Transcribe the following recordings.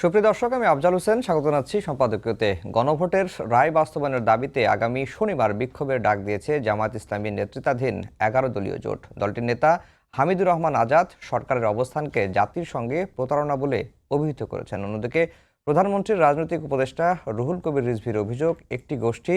সুপ্রিয় দর্শক, আমি আফজাল হোসেন স্বাগত জানাচ্ছি সম্পাদকীয়তে। গণভোটের রায় বাস্তবায়নের দাবিতে আগামী শনিবার বিক্ষোভের ডাক দিয়েছে জামায়াত ইসলামীর নেতৃত্বাধীন 11 দলীয় জোট। দলটির নেতা হামিদুর রহমান আজাদ সরকারের অবস্থানকে জাতির সঙ্গে প্রতারণা বলে অভিহিত করেছেন। অন্যদিকে প্রধানমন্ত্রীর রাজনৈতিক উপদেষ্টা রুহুল কবির রিজভীর অভিযোগ, একটি গোষ্ঠী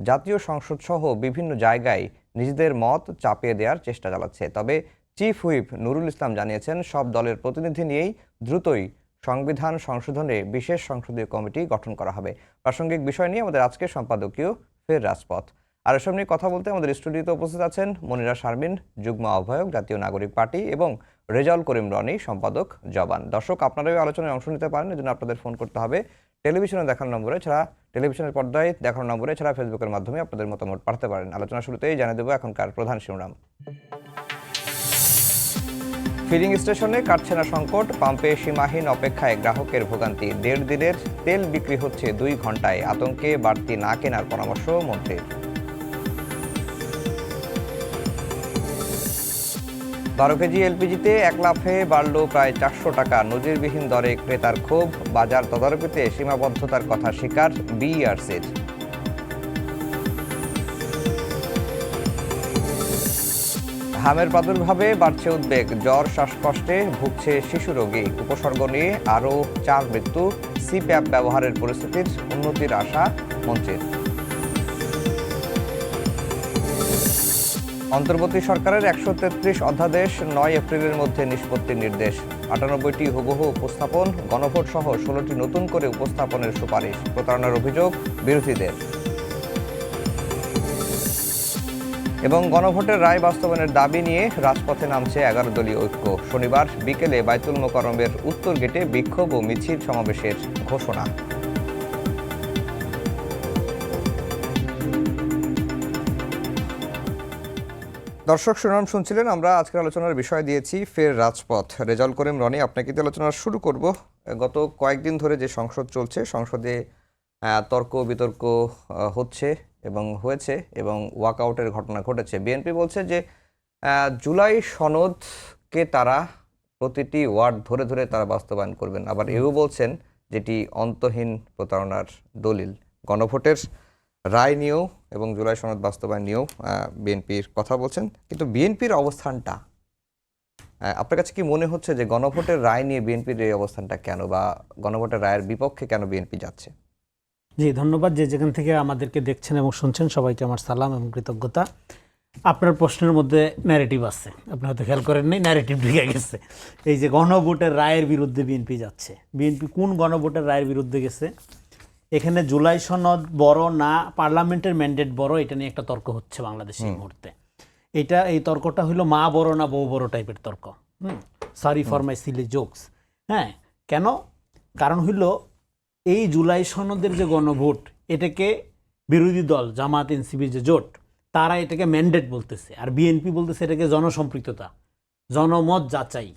জাতীয় সংসদ সহ বিভিন্ন জায়গায় নিজেদের মত চাপিয়ে দেওয়ার চেষ্টা চালাচ্ছে। তবে চিফ হুইপ নুরুল ইসলাম জানিয়েছেন, সব দলের প্রতিনিধি নিয়েই দ্রুতই সংবিধান সংশোধনে বিশেষ সংসদীয় কমিটি গঠন করা হবে। প্রাসঙ্গিক বিষয় নিয়ে আমাদের আজকের সম্পাদকীয় ফের রাজপথ। আর এসব নিয়ে কথা বলতে আমাদের স্টুডিওতে উপস্থিত আছেন মনিরা শারমিন, যুগ্ম আহ্বায়ক জাতীয় নাগরিক পার্টি, এবং রেজাউল করিম রনি, সম্পাদক জবান। দর্শক, আপনারাও আলোচনায় অংশ নিতে পারেন। এজন্য আপনাদের ফোন করতে হবে টেলিভিশনে দেখানো নম্বরে, ছাড়া টেলিভিশনের পর্দায় দেখানো নম্বরে, ছাড়া ফেসবুকের মাধ্যমে আপনাদের মতামত পাঠাতে পারেন। আলোচনা শুরুতেই জানিয়ে দেবো এখনকার প্রধান শিরোনাম। ফিলিং স্টেশনে কাটছে না সংকট, পাম্পে সীমাহীন অপেক্ষায় গ্রাহকের ভোগান্তি। 1.5 দিনের তেল বিক্রি হচ্ছে 2 ঘন্টায়, আতঙ্কে বাড়তি না কেনার পরামর্শ মন্ত্রীর। 12 কেজি এলপিজিতে 1 লাফে বাড়ল প্রায় 400 টাকা। নজিরবিহীন দরে ক্রেতার ক্ষোভ, বাজার তদারকিতে সীমাবদ্ধতার কথা স্বীকার বিইআরসির। হামের প্রাদুর্ভাবে বাড়ছে উদ্বেগ, জ্বর শ্বাসকষ্টে ভুগছে শিশু রোগী। উপসর্গ নিয়ে আরও 4 মৃত্যু। সিপ্যাপ ব্যবহারের পরিস্থিতির উন্নতির আশা মন্ত্রীর। অন্তর্বর্তী সরকারের 133 অধ্যাদেশ 9 এপ্রিলের মধ্যে নিষ্পত্তির নির্দেশ। 98টি হুবহু উপস্থাপন, গণভোট সহ 16টি নতুন করে উপস্থাপনের সুপারিশ। প্রতারণার অভিযোগ বিরোধীদের। এবং গণভোটের রায় বাস্তবায়নের দাবি নিয়ে রাজপথে নামছে 11 দলীয় ঐক্য। শনিবার বিকেলে বাইতুল মোকাররমের উত্তর গেটে বিক্ষোভ ও মিছিল সমাবেশের ঘোষণা। দর্শক, শিরোনাম শুনছিলেন। আমরা আজকের আলোচনার বিষয় দিয়েছি ফের রাজপথ। রেজাউল করিম রনি, আপনাকে দিয়ে আলোচনা শুরু করব। গত কয়েকদিন ধরে যে সংসদ চলছে, সংসদে তর্ক বিতর্ক হচ্ছে এবং হয়েছে, এবং ওয়াকআউটের ঘটনা ঘটেছে। বিএনপি বলছে যে জুলাই সনদকে তারা প্রতিটি ওয়ার্ড ধরে ধরে তারা বাস্তবায়ন করবেন। আবার এও বলছেন যেটি অন্তহীন প্রতারণার দলিল। গণভোটের রায় নিয়েও এবং জুলাই সনদ বাস্তবায়ন নিয়েও বিএনপির কথা বলছেন। কিন্তু বিএনপির অবস্থানটা, আপনার কাছে কি মনে হচ্ছে যে গণভোটের রায় নিয়ে বিএনপির এই অবস্থানটা কেন, বা গণভোটের রায়ের বিপক্ষে কেন বিএনপি যাচ্ছে? জি, ধন্যবাদ। যে যেখান থেকে আমাদেরকে দেখছেন এবং শুনছেন সবাইকে আমার সালাম এবং কৃতজ্ঞতা। আপনার প্রশ্নের মধ্যে ন্যারেটিভ আছে, আপনি হয়তো খেয়াল করেন নাই, ন্যারেটিভ ঢুকে গেছে। এই যে গণভোটের রায়ের বিরুদ্ধে বিএনপি যাচ্ছে, বিএনপি কোন গণভোটের রায়ের বিরুদ্ধে গেছে? এখানে জুলাই সনদ বড় না পার্লামেন্টের ম্যান্ডেট বড়, এটা নিয়ে একটা তর্ক হচ্ছে বাংলাদেশে এই মুহূর্তে। এই তর্কটা হলো মা বড় না বউ বড় টাইপের তর্ক। Sorry for my silly jokes. হ্যাঁ, কেন? কারণ হইল এই জুলাই সনদের যে গণভোট, এটাকে বিরোধী দল জামাত এনসিপির যে জোট, তারা এটাকে ম্যান্ডেট বলতেছে, আর বিএনপি বলতেছে এটাকে জনসম্পৃক্ততা, জনমত যাচাই।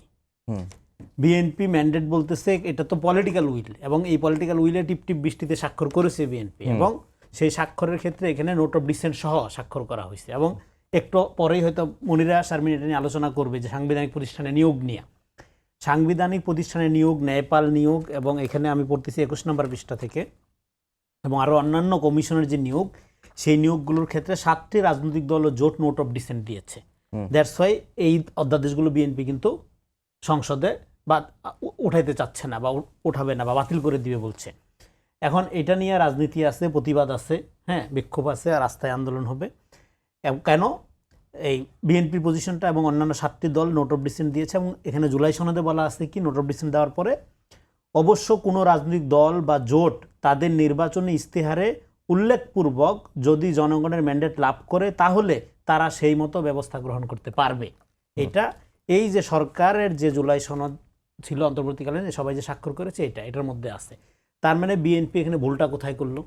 বিএনপি ম্যান্ডেট বলতেছে এটা তো পলিটিক্যাল উইল, এবং এই পলিটিক্যাল উইলে টিপটিপ বৃষ্টিতে স্বাক্ষর করেছে বিএনপি, এবং সেই স্বাক্ষরের ক্ষেত্রে এখানে নোট অফ ডিসেন্ট সহ স্বাক্ষর করা হয়েছে। এবং একটু পরেই হয়তো মনিরা শারমিন এটা নিয়ে আলোচনা করবে যে সাংবিধানিক প্রতিষ্ঠানে নিয়োগ নিয়ে, সাংবিধানিক প্রতিষ্ঠানে নিয়োগ, ন্যায়পাল নিয়োগ, এবং এখানে আমি পড়তেছি 21 নম্বর পৃষ্ঠা থেকে, এবং আরও অন্যান্য কমিশনের যে নিয়োগ, সেই নিয়োগগুলোর ক্ষেত্রে 7টি রাজনৈতিক দল ও জোট নোট অফ ডিসেন্ট দিয়েছে। দ্যাটস ওয়াই এই অধ্যাদেশগুলো বিএনপি কিন্তু সংসদে বা উঠাইতে চাচ্ছে না, বা উঠাবে না, বা বাতিল করে দিবে বলছে। এখন এটা নিয়ে রাজনীতি আছে, প্রতিবাদ আছে, হ্যাঁ, বিক্ষোভ আছে, আর রাস্তায় আন্দোলন হবে। কেন? এই বিএনপির পজিশনটা এবং অন্যান্য 7টি দল নোট অফ ডিসেন্ট দিয়েছে, এবং এখানে জুলাই সনদে বলা আছে কি, নোট অফ ডিসেন্ট দেওয়ার পরে অবশ্য কোনো রাজনৈতিক দল বা জোট তাদের নির্বাচনী ইস্তেহারে উল্লেখপূর্বক যদি জনগণের ম্যান্ডেট লাভ করে, তাহলে তারা সেই মতো ব্যবস্থা গ্রহণ করতে পারবে। এটা এই যে সরকারের যে জুলাই সনদ ছিল অন্তর্বর্তীকালীন, সবাই যে স্বাক্ষর করেছে, এটার মধ্যে আছে। তার মানে বিএনপি এখানে ভুলটা কোথায় করলো?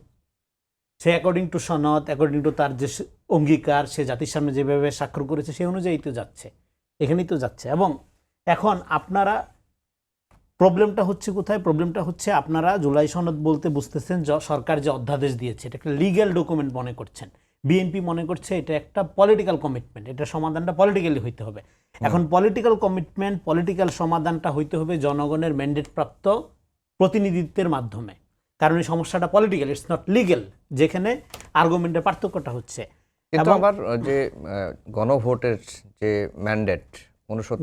সে অ্যাকর্ডিং টু সনদ, অ্যাকর্ডিং টু তার যে অঙ্গীকার, সে জাতির সামনে যেভাবে স্বাক্ষর করেছে সেই অনুযায়ী তো যাচ্ছে, এখানেই তো যাচ্ছে। এবং এখন আপনারা প্রবলেমটা হচ্ছে কোথায়? প্রবলেমটা হচ্ছে আপনারা জুলাই সনদ বলতে বুঝতেছেন সরকার যে অধ্যাদেশ দিয়েছে, এটা একটা লিগ্যাল ডকুমেন্ট মনে করছেন। বিএনপি মনে করছে এটা একটা পলিটিক্যাল কমিটমেন্ট, এটা সমাধানটা পলিটিক্যালি হইতে হবে। এখন পলিটিক্যাল কমিটমেন্ট, পলিটিক্যাল সমাধানটা হইতে হবে জনগণের ম্যান্ডেট প্রাপ্ত প্রতিনিধিত্বের মাধ্যমে। কারণ এই সমস্যাটা পলিটিক্যাল, ইটস নট লিগ্যাল, যেখানে আর্গুমেন্টের পার্থক্যটা হচ্ছে। কিন্তু আবার যে গণভোটের যে ম্যান্ডেট,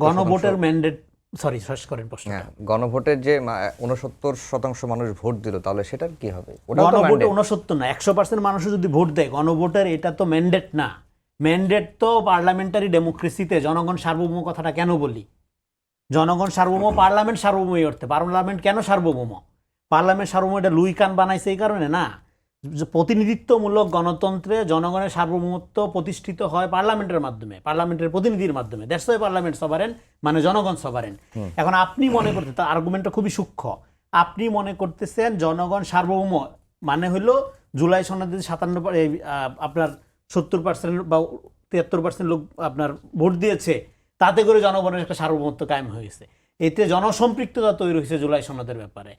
গণভোটের ম্যান্ডেট, সরি শেষ করেন প্রশ্ন। গণভোটের যে 69% মানুষ ভোট দিল, তাহলে সেটার কি হবে? গণভোটে 69 না, 100% মানুষ যদি ভোট দেয়, গণভোটের এটা তো ম্যান্ডেট না। ম্যান্ডেট তো পার্লামেন্টারি ডেমোক্রেসিতে জনগণ সার্বভৌম কথাটা কেন বলি? জনগণ সার্বভৌম, পার্লামেন্ট সার্বভৌমই অর্থে। পার্লামেন্ট কেন সার্বভৌম? পার্লামেন্ট সার্বভৌম এটা লুই কান বানাইছে এই কারণে না। প্রতিনিধিত্বমূলক গণতন্ত্রে জনগণের সার্বভৌমত্ব প্রতিষ্ঠিত হয় পার্লামেন্টের মাধ্যমে, পার্লামেন্টের প্রতিনিধির মাধ্যমে। দ্যাটস ওয়াই পার্লামেন্ট সভারেন, মানে জনগণ সভারেন। এখন আপনি মনে করতে, তার আর্গুমেন্টটা খুবই সূক্ষ্ম। আপনি মনে করতেছেন জনগণ সার্বভৌম মানে হলো জুলাই সনদে 57 আপনার 70% বা 73% লোক আপনার ভোট দিয়েছে, তাতে করে জনগণের একটা সার্বভৌমত্ব কায়েম হয়েছে। এতে জনসম্পৃক্ততা তৈরি হয়েছে জুলাই সনদের ব্যাপারে,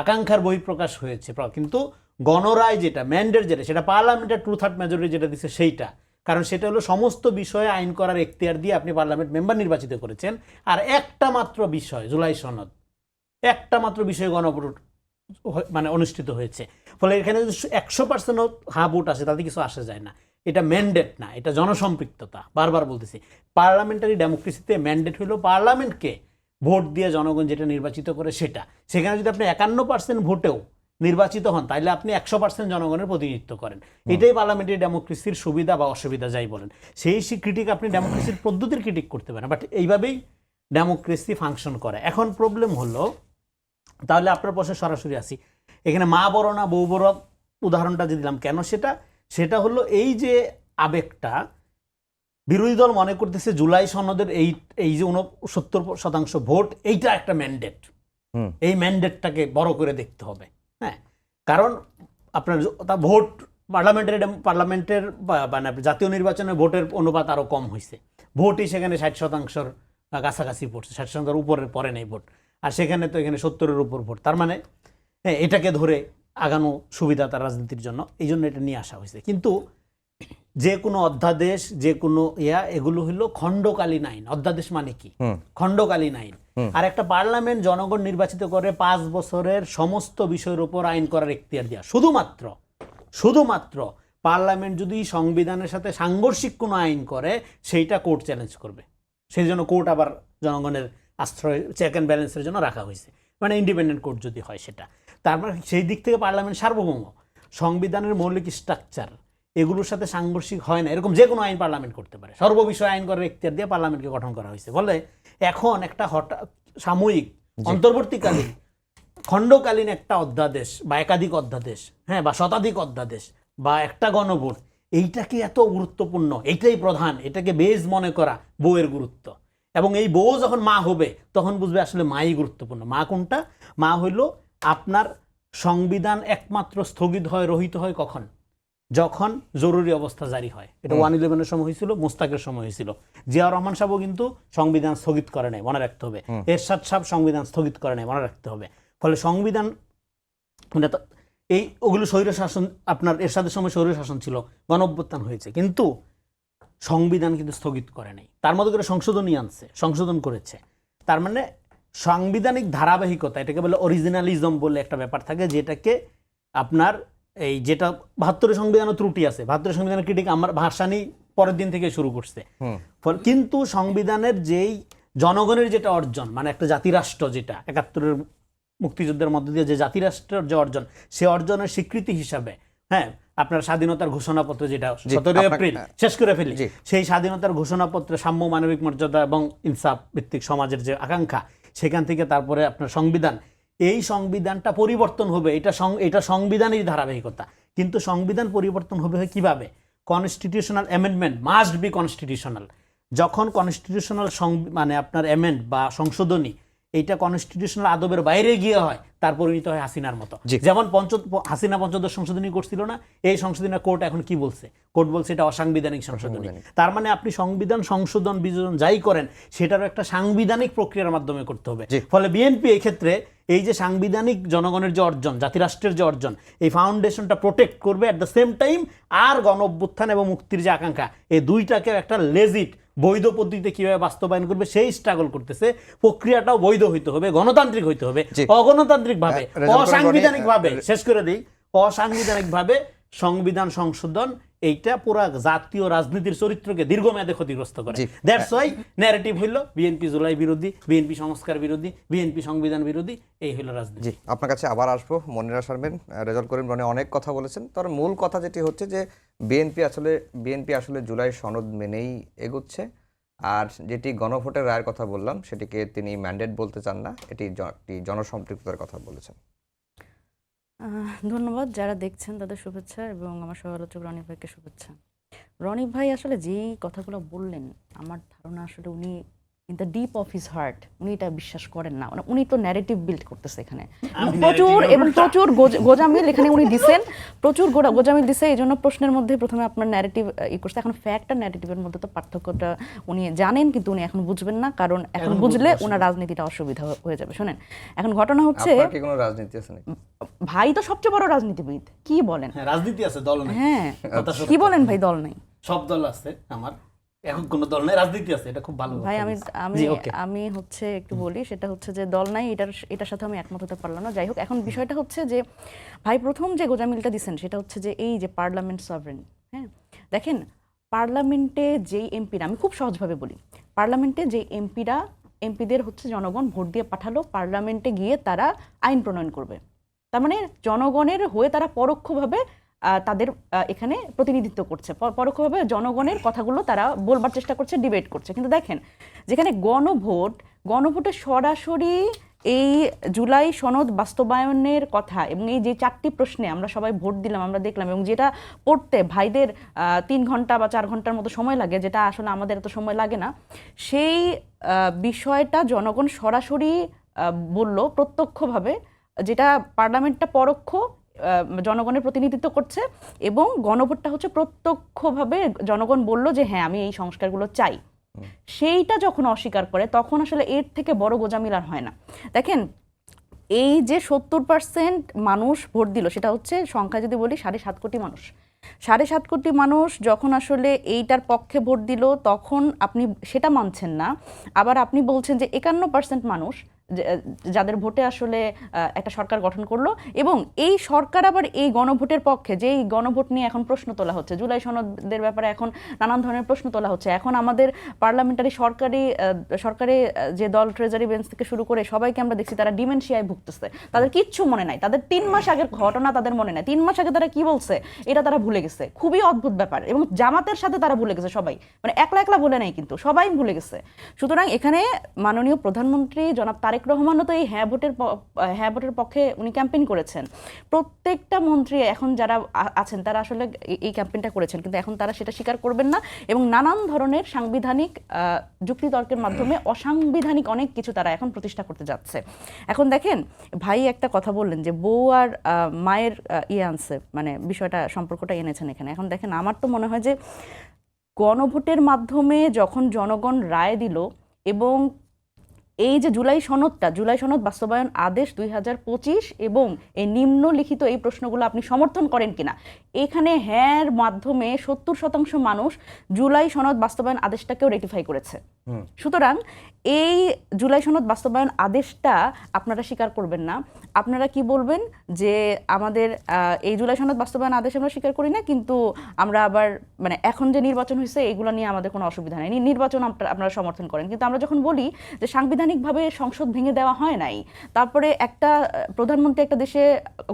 আকাঙ্ক্ষার বহিঃপ্রকাশ হয়েছে। কিন্তু গণরায় যেটা, ম্যান্ডেট যেটা, সেটা পার্লামেন্টের 2/3 মেজরিটি যেটা দিচ্ছে সেইটা। কারণ সেটা হলো সমস্ত বিষয়ে আইন করার এখতিয়ার দিয়ে আপনি পার্লামেন্ট মেম্বার নির্বাচিত করেছেন। আর একটা মাত্র বিষয় জুলাই সনদ, একটা মাত্র বিষয়ে গণভোট মানে অনুষ্ঠিত হয়েছে। ফলে এখানে 100% হা ভোট আসে, তাতে কিছু আসে যায় না। এটা ম্যান্ডেট না, এটা জনসম্পৃক্ততা। বারবার বলতেছি, পার্লামেন্টারি ডেমোক্রেসিতে ম্যান্ডেট হলো পার্লামেন্টকে ভোট দিয়ে জনগণ যেটা নির্বাচিত করে সেটা। সেখানে যদি আপনি 51% ভোটেও নির্বাচিত হন, তাহলে আপনি 100% জনগণের প্রতিনিধিত্ব করেন। এটাই পার্লামেন্টারি ডেমোক্রেসির সুবিধা বা অসুবিধা যাই বলেন। সেই ক্রিটিক আপনি ডেমোক্রেসির পদ্ধতির ক্রিটিক করতে পারেন, বাট এইভাবেই ডেমোক্রেসি ফাংশন করে। এখন প্রবলেম হলো, তাহলে আপনার প্রশ্নে সরাসরি আসি, এখানে মা বড় না বউ বড় উদাহরণটা যে দিলাম কেন, সেটা হলো এই যে আবেগটা, বিরোধী দল মনে করতেছে জুলাই সনদের এই যে 69% ভোট, এইটা একটা ম্যান্ডেট, এই ম্যান্ডেটটাকে বড় করে দেখতে হবে। হ্যাঁ, কারণ আপনার ভোট পার্লামেন্টের মানে জাতীয় নির্বাচনে ভোটের অনুপাত আরো কম হয়েছে। ভোটই সেখানে 60%-র কাছাকাছি পড়ছে, 60%-র উপরে পড়ে নেই ভোট। আর সেখানে তো এখানে 70-এর উপর ভোট। তার মানে এটাকে ধরে আগানো সুবিধা তার রাজনীতির জন্য, এই জন্য এটা নিয়ে আসা হয়েছে। কিন্তু যে কোনো অধ্যাদেশ, যে কোনো এগুলো হলো খণ্ডকালীন আইন। অধ্যাদেশ মানে কি? খণ্ডকালীন আইন। আর একটা পার্লামেন্ট জনগণ নির্বাচিত করে 5 বছরের সমস্ত বিষয়ের উপর আইন করার এখতিয়ার দেওয়া। শুধুমাত্র পার্লামেন্ট যদি সংবিধানের সাথে সাংঘর্ষিক কোনো আইন করে, সেইটা কোর্ট চ্যালেঞ্জ করবে। সেই জন্য কোর্ট আবার জনগণের আশ্রয়, চেক অ্যান্ড ব্যালেন্সের জন্য রাখা হয়েছে, মানে ইন্ডিপেন্ডেন্ট কোর্ট যদি হয় সেটা। তারপর সেই দিক থেকে পার্লামেন্ট সার্বভৌম। সংবিধানের মৌলিক স্ট্রাকচার এগুলোর সাথে সাংঘর্ষিক হয় না, এরকম যে কোনো আইন পার্লামেন্ট করতে পারে। সর্ববিষয়ে আইন করার এখতিয়ার দিয়ে পার্লামেন্টকে গঠন করা হয়েছে। ফলে এখন একটা হঠাৎ সাময়িক, অন্তর্বর্তীকালীন, খণ্ডকালীন একটা অধ্যাদেশ বা একাধিক অধ্যাদেশ, হ্যাঁ, বা শতাধিক অধ্যাদেশ বা একটা গণভোট, এইটাকে এত গুরুত্বপূর্ণ, এইটাই প্রধান, এটাকে বেজ মনে করা বউয়ের গুরুত্ব। এবং এই বউ যখন মা হবে, তখন বুঝবে আসলে মাই গুরুত্বপূর্ণ। মা কোনটা? মা হইল আপনার সংবিধান একমাত্র স্থগিত হয়, রহিত হয় কখন? যখন জরুরি অবস্থা জারি হয়। এটা 111-এর সময় হয়েছিল, মোস্তাকের সময় হয়েছিল। জিয়াউর রহমান সাহেবও কিন্তু সংবিধান স্থগিত করে নাই, মনে রাখতে হবে। এরশাদ সাহেব সংবিধান স্থগিত করে নাই, মনে রাখতে হবে। ফলে সংবিধান এই ওগুলো স্বৈরশাসন, আপনার এরশাদের সময় স্বৈরশাসন ছিল, গণঅভ্যুত্থান হয়েছে, কিন্তু সংবিধান কিন্তু স্থগিত করে নাই। তার মধ্যে করে সংশোধনী আনছে, সংশোধন করেছে। তার মানে সাংবিধানিক ধারাবাহিকতা, এটাকে বলে অরিজিনালিজম বলে একটা ব্যাপার থাকে, যেটাকে আপনার এই যেটা 72 সংবিধানের ত্রুটি আছে, 72 সংবিধানের ক্রিটিক আমার ভাসানি পরের দিন থেকে শুরু করছে। কিন্তু সংবিধানের যেই জনগণের যেটা অর্জন, মানে একটা জাতিরাষ্ট্র, যেটা 71-এর মুক্তিযুদ্ধের মধ্য দিয়ে যে জাতিরাষ্ট্রের যে অর্জন, সে অর্জনের স্বীকৃতি হিসাবে, হ্যাঁ, আপনার স্বাধীনতার ঘোষণাপত্র যেটা 17 এপ্রিল শেষ করে ফেলি, সেই স্বাধীনতার ঘোষণাপত্রে সাম্য, মানবিক মর্যাদা এবং ইনসাফ ভিত্তিক সমাজের যে আকাঙ্ক্ষা, সেখান থেকে তারপরে আপনার সংবিধান, এই সংবিধানটা পরিবর্তন হবে। এটা সংবিধানের ধারাবাহিকতা। কিন্তু সংবিধান পরিবর্তন হবে কিভাবে? Constitutional amendment must be constitutional. যখন কনস্টিটিউশনাল মানে আপনার অ্যামেন্ড বা সংশোধনী, এইটা কনস্টিটিউশনাল আদবের বাইরে গিয়ে হয়, তার পরিণত হয় হাসিনার মতো। যেমন হাসিনা ৫৫ সংশোধনী করছিল না, এই সংশোধনী কোর্ট এখন কি বলছে? কোর্ট বলছে এটা অসাংবিধানিক সংশোধনী। তার মানে আপনি সংবিধান সংশোধন বিযোজন যাই করেন, সেটারও একটা সাংবিধানিক প্রক্রিয়ার মাধ্যমে করতে হবে। ফলে বিএনপি এই ক্ষেত্রে এই যে সাংবিধানিক জনগণের যে অর্জন, জাতিরাষ্ট্রের যে অর্জন, এই ফাউন্ডেশনটা প্রোটেক্ট করবে। অ্যাট দ্য সেম টাইম আর গণ অভ্যুত্থান এবং মুক্তির যে আকাঙ্ক্ষা, এই দুইটাকে একটা লেজিট বৈধ পদ্ধতিতে কিভাবে বাস্তবায়ন করবে সেই স্ট্রাগল করতেছে। প্রক্রিয়াটাও বৈধ হইতে হবে, গণতান্ত্রিক হইতে হবে। জি। অগণতান্ত্রিক ভাবে, রেজাল্ট করে অসাংবিধানিক ভাবে, রনি, শেষ করে দিই, অসাংবিধানিক ভাবে সংবিধান সংশোধন এইটা পুরা জাতীয় রাজনীতির চরিত্রকে দীর্ঘমেয়াদে ক্ষতিগ্রস্ত করে। জি। দ্যাটস ওয়াই ন্যারেটিভ হইল বিএনপি জুলাই বিরোধী, বিএনপি সংস্কার বিরোধী, বিএনপি সংবিধান বিরোধী, এই হইল রাজনীতি। জি, আপনার কাছে আবার আসবো। মনিরা শারমিন, রেজাল্ট করিম রনি অনেক কথা বলেছেন, তার মূল কথা যেটি হচ্ছে যে বিএনপি আসলে জুলাই সনদ মেনেই এগোচ্ছে, আর যেটি গণভোটের রায়ের কথা বললাম সেটিকে তিনি ম্যান্ডেট বলতে চান না, এটি একটি জনসম্পৃক্ততার কথা বলেছেন। ধন্যবাদ। যারা দেখছেন তাদের শুভেচ্ছা এবং আমার সহ-আলোচক রনি ভাইকে শুভেচ্ছা। রনি ভাই আসলে যেই কথাগুলো বললেন, আমার ধারণা আসলে উনি in the deep of his heart উনি এটা বিশ্বাস করেন না। মানে উনি তো ন্যারেটিভ বিল্ড করতেছে এখানে প্রচুর গোজামিল এখানে উনি দিছেন, প্রচুর গোজামিল দিছে। এই জন্য প্রশ্নের মধ্যে প্রথমে আপনার ন্যারেটিভ করছে। এখন ফ্যাক্ট আর ন্যারেটিভের মধ্যে তো পার্থক্যটা উনি জানেন, কিন্তু উনি এখন বুঝবেন না, কারণ এখন বুঝলে ওনার রাজনীতিটা অসুবিধা হয়ে যাবে। শোনেন, এখন ঘটনা হচ্ছে, আপনার কি কোনো রাজনীতি আছে নাকি? ভাই তো সবচেয়ে বড় রাজনীতিবিদ, কি বলেন? রাজনীতি আছে, দল নেই। হ্যাঁ, কি বলেন ভাই, দল নাই? সব দল আছে, আমার এখন কোন দল নাই, রাজনীতি আছে, এটা খুব ভালো ভাই। কথা। আমি হচ্ছে একটু বলি, সেটা হচ্ছে যে দল নাই, এটার সাথে আমি একমত হতে পারলাম না। যাই হোক, এখন বিষয়টা হচ্ছে যে ভাই প্রথম যে গোজামিলটা দিচ্ছেন সেটা হচ্ছে যে এই যে পার্লামেন্ট সভরেন। হ্যাঁ, দেখেন, পার্লামেন্টে যেই এমপিরা, আমি খুব সহজভাবে বলি, পার্লামেন্টে যে এমপিদের হচ্ছে জনগণ ভোট দিয়ে পাঠালো, পার্লামেন্টে গিয়ে তারা আইন প্রণয়ন করবে। তার মানে জনগণের হয়ে তারা পরোক্ষভাবে তাদের এখানে প্রতিনিধিত্ব করছে, পরোক্ষভাবে জনগণের কথাগুলো তারা বলবার চেষ্টা করছে, ডিবেট করছে। কিন্তু দেখেন, যেখানে গণভোটে সরাসরি এই জুলাই সনদ বাস্তবায়নের কথা এবং এই যে 4টি প্রশ্নে আমরা সবাই ভোট দিলাম, আমরা দেখলাম, এবং যেটা পড়তে ভাইদের 3 ঘন্টা বা 4 ঘন্টার মতো সময় লাগে, যেটা আসলে আমাদের এত সময় লাগে না, সেই বিষয়টা জনগণ সরাসরি বলল প্রত্যক্ষভাবে, যেটা পার্লামেন্টটা পরোক্ষ জনগণের প্রতিনিধিত্ব করছে, এবং গণভোটটা হচ্ছে প্রত্যক্ষভাবে জনগণ বলল যে হ্যাঁ আমি এই সংস্কারগুলো চাই। সেইটা যখন অস্বীকার করে তখন আসলে এর থেকে বড় গোজামিল আর হয় না। দেখেন, এই যে 70% মানুষ ভোট দিল, সেটা হচ্ছে সংখ্যা যদি বলি 7.5 কোটি মানুষ। 7.5 কোটি মানুষ যখন আসলে এইটার পক্ষে ভোট দিল, তখন আপনি সেটা মানছেন না। আবার আপনি বলছেন যে 51% মানুষ যাদের ভোটে আসলে একটা সরকার গঠন করলো, এবং এই সরকার আবার এই গণভোটের পক্ষে, যেই গণভোট নিয়ে এখন প্রশ্ন তোলা হচ্ছে, জুলাই সনদের ব্যাপারে এখন নানান ধরনের প্রশ্ন তোলা হচ্ছে। এখন আমাদের পার্লামেন্টারি সরকারি যে দল, ট্রেজারি বেঞ্চ থেকে শুরু করে সবাইকে আমরা দেখছি তারা ডিমেনশিয়ায় ভুগতেছে, তাদের কিচ্ছু মনে নাই, তাদের 3 মাস আগের ঘটনা তাদের মনে নাই, 3 মাস আগে তারা কি বলছে এটা তারা ভুলে গেছে। খুবই অদ্ভুত ব্যাপার। এবং জামাতের সাথে তারা ভুলে গেছে সবাই, মানে একলা একলা ভুলে নাই, কিন্তু সবাই ভুলে গেছে। সুতরাং এখানে মাননীয় প্রধানমন্ত্রী জনাব তারেক রহমানও তো এই হ্যাঁ ভোটের পক্ষে উনি ক্যাম্পেইন করেছেন। প্রত্যেকটা মন্ত্রী এখন যারা আছেন তারা আসলে এই ক্যাম্পেইনটা করেছেন, কিন্তু এখন তারা সেটা স্বীকার করবেন না, এবং নানান ধরনের সাংবিধানিক যুক্তিতর্কের মাধ্যমে অসাংবিধানিক অনেক কিছু তারা এখন প্রতিষ্ঠা করতে যাচ্ছে। এখন দেখেন, ভাই একটা কথা বললেন যে বউ আর মায়ের আনছে, মানে বিষয়টা সম্পর্কটা এনেছেন এখানে। এখন দেখেন, আমার তো মনে হয় যে গণভোটের মাধ্যমে যখন জনগণ রায় দিল, এবং এই যে জুলাই সনদ বাস্তবায়ন আদেশ 2025 এবং এই নিম্নলিখিত এই প্রশ্নগুলো আপনি সমর্থন করেন কিনা, এখানে হ্যাঁর মাধ্যমে 70% মানুষ জুলাই সনদ বাস্তবায়ন আদেশটাকেও রেটিফাই করেছে। সুতরাং এই জুলাই সনদ বাস্তবায়ন আদেশটা আপনারা স্বীকার করবেন না। আপনারা কি বলবেন যে আমাদের এই জুলাই সনদ বাস্তবায়ন আদেশ আমরা স্বীকার করি না, কিন্তু আমরা আবার মানে এখন যে নির্বাচন হয়েছে এগুলো নিয়ে আমাদের কোনো অসুবিধা নেই, নির্বাচন আপনারা সমর্থন করেন। কিন্তু আমরা যখন বলি যে সাংবিধানিকভাবে সংসদ ভেঙে দেওয়া হয় নাই, তারপরে একটা প্রধানমন্ত্রী একটা দেশে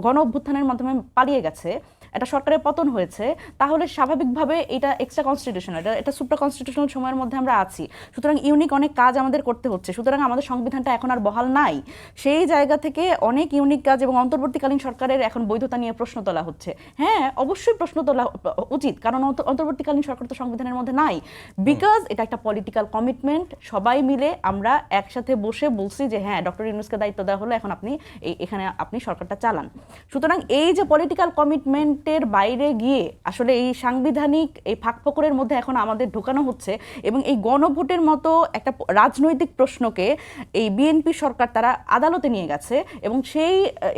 গণ অভ্যুত্থানের মাধ্যমে পালিয়ে গেছে, একটা সরকারের পতন হয়েছে, তাহলে স্বাভাবিকভাবে এটা এক্সট্রা কনস্টিটিউশনাল, এটা সুপ্রা কনস্টিটিউশনাল সময়ের মধ্যে আমরা আছি। সুতরাং ইউনিক অনেক কাজ আমাদের করতে হচ্ছে। সুতরাং আমাদের সংবিধানটা এখন আর বহাল নাই। সেই জায়গা থেকে অনেক ইউনিক কাজ এবং অন্তর্বর্তীকালীন সরকারের এখন বৈধতা নিয়ে প্রশ্ন তোলা হচ্ছে। হ্যাঁ, অবশ্যই প্রশ্ন তোলা উচিত, কারণ অন্তর্বর্তীকালীন সরকার তো সংবিধানের মধ্যে নাই, বিকজ এটা একটা পলিটিক্যাল কমিটমেন্ট। সবাই মিলে আমরা একসাথে বসে বলছি যে হ্যাঁ, ডক্টর ইউনূসকে দায়িত্ব দেওয়া হলো, এখন আপনি এখানে আপনি সরকারটা চালান। সুতরাং এই যে পলিটিক্যাল কমিটমেন্ট গণভোটের বাইরে গিয়ে আসলে এই সাংবিধানিক এই ফাঁকফোকরের মধ্যে এখন আমাদের ঢোকানো হচ্ছে, এবং এই গণভোটের মতো একটা রাজনৈতিক প্রশ্নকে এই বিএনপি সরকার তারা আদালতে নিয়ে গেছে, এবং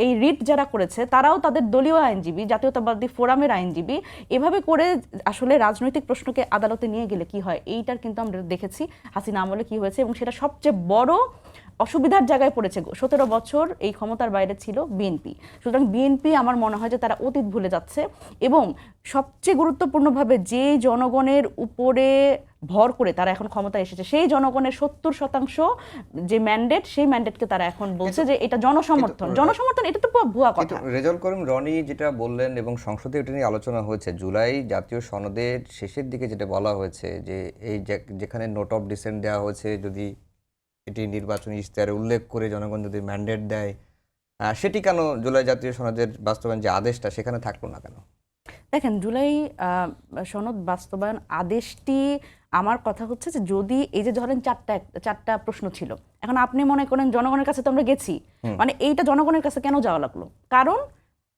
এই রিট যারা করেছে তারাও তাদের দলীয় আইনজীবী, জাতীয়তাবাদী ফোরামের আইনজীবী, এভাবে করে আসলে রাজনৈতিক প্রশ্নকে আদালতে নিয়ে গেলে কি হয়, এইটার কিন্তু আমরা দেখেছি হাসিনা আমলে কি হয়েছে, এবং সেটা সবচেয়ে বড় অসুবিধার জায়গায় পড়েছে। 17 বছর এই ক্ষমতার বাইরে ছিল বিএনপি। সুতরাং বিএনপি আমার মনে হয় যে তারা অতীত ভুলে যাচ্ছে, এবং সবচেয়ে গুরুত্বপূর্ণভাবে যে জনগণের উপরে ভর করে তারা এখন ক্ষমতায় এসেছে, সেই জনগণের 70% যে ম্যান্ডেট, সেই ম্যান্ডেটকে তারা এখন বলছে যে এটা জনসমর্থন। এটা তো ভুয়া কথা। রেজাউল করিম রনি যেটা বললেন এবং সংসদে এটা নিয়ে আলোচনা হয়েছে, জুলাই জাতীয় সনদের শেষের দিকে যেটা বলা হয়েছে যে এই যেখানে নোট অফ ডিসেন্ট দেওয়া হয়েছে, যদি এটি নির্বাচনী ইশতেহারে উল্লেখ করে জনগণ যদি ম্যান্ডেট দেয়, সেটি কেন জুলাই জাতীয় সনদের বাস্তবায়ন যে আদেশটা সেখানে থাকলো না কেন? দেখেন, জুলাই সনদ বাস্তবায়ন আদেশটি, আমার কথা হচ্ছে যে যদি এই যে ধরেন চারটা প্রশ্ন ছিল, এখন আপনি মনে করেন জনগণের কাছে তো আমরা গেছি, মানে এইটা জনগণের কাছে কেন যাওয়া লাগলো? কারণ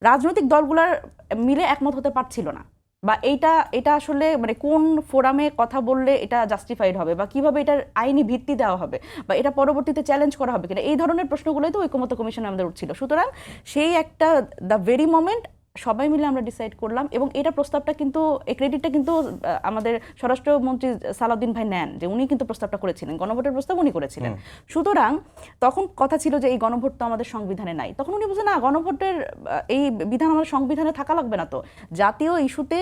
রাজনৈতিক দলগুলোর মিলে একমত হতে পারছিল না, বা এটা আসলে মানে কোন ফোরামে কথা বললে এটা জাস্টিফাইড হবে, বা কিভাবে এটার আইনি ভিত্তি দেওয়া হবে, বা এটা পরবর্তীতে চ্যালেঞ্জ করা হবে কিনা, এই ধরনের প্রশ্নগুলোই তো ঐকমত্য কমিশনে আমাদের উঠছিল। সুতরাং সেই একটা দ্য ভেরি মোমেন্ট সবাই মিলে আমরা ডিসাইড করলাম, এবং এটা প্রস্তাবটা কিন্তু, এই ক্রেডিটটা কিন্তু আমাদের স্বরাষ্ট্রমন্ত্রী সালাউদ্দিন ভাই নেন, যে উনি কিন্তু প্রস্তাবটা করেছিলেন, গণভোটের প্রস্তাব উনি করেছিলেন। সুতরাং তখন কথা ছিল যে এই গণভোট তো আমাদের সংবিধানে নাই, তখন উনি বলছেন না, গণভোটের এই বিধান আমাদের সংবিধানে থাকা লাগবে না, তো জাতীয় ইস্যুতে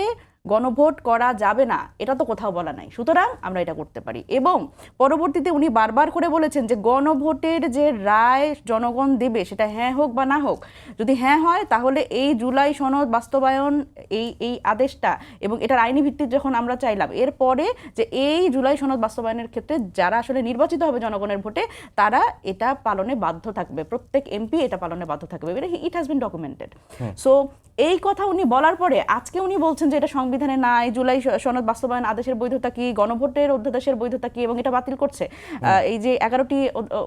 গণভোট করা যাবে না এটা তো কোথাও বলা নাই, সুতরাং আমরা এটা করতে পারি। এবং পরবর্তীতে উনি বারবার করে বলেছেন যে গণভোটের যে রায় জনগণ দেবে, সেটা হ্যাঁ হোক বা না হোক, যদি হ্যাঁ হয় তাহলে এই জুলাই সনদ বাস্তবায়ন, এই আদেশটা এবং এটার আইনি ভিত্তি যখন আমরা চাইলাম, এরপরে যে এই জুলাই সনদ বাস্তবায়নের ক্ষেত্রে যারা আসলে নির্বাচিত হবে জনগণের ভোটে, তারা এটা পালনে বাধ্য থাকবে, প্রত্যেক এমপি এটা পালনে বাধ্য থাকবে, it has been documented. So এই কথা উনি বলার পরে আজকে উনি বলছেন যে এটা সংবিধানে নাই, জুলাই সনদ বাস্তবায়ন আদেশের বৈধতা কি, গণভোটের অধ্যাদেশের বৈধতা কি, এবং এটা বাতিল করছে। এই যে 11টি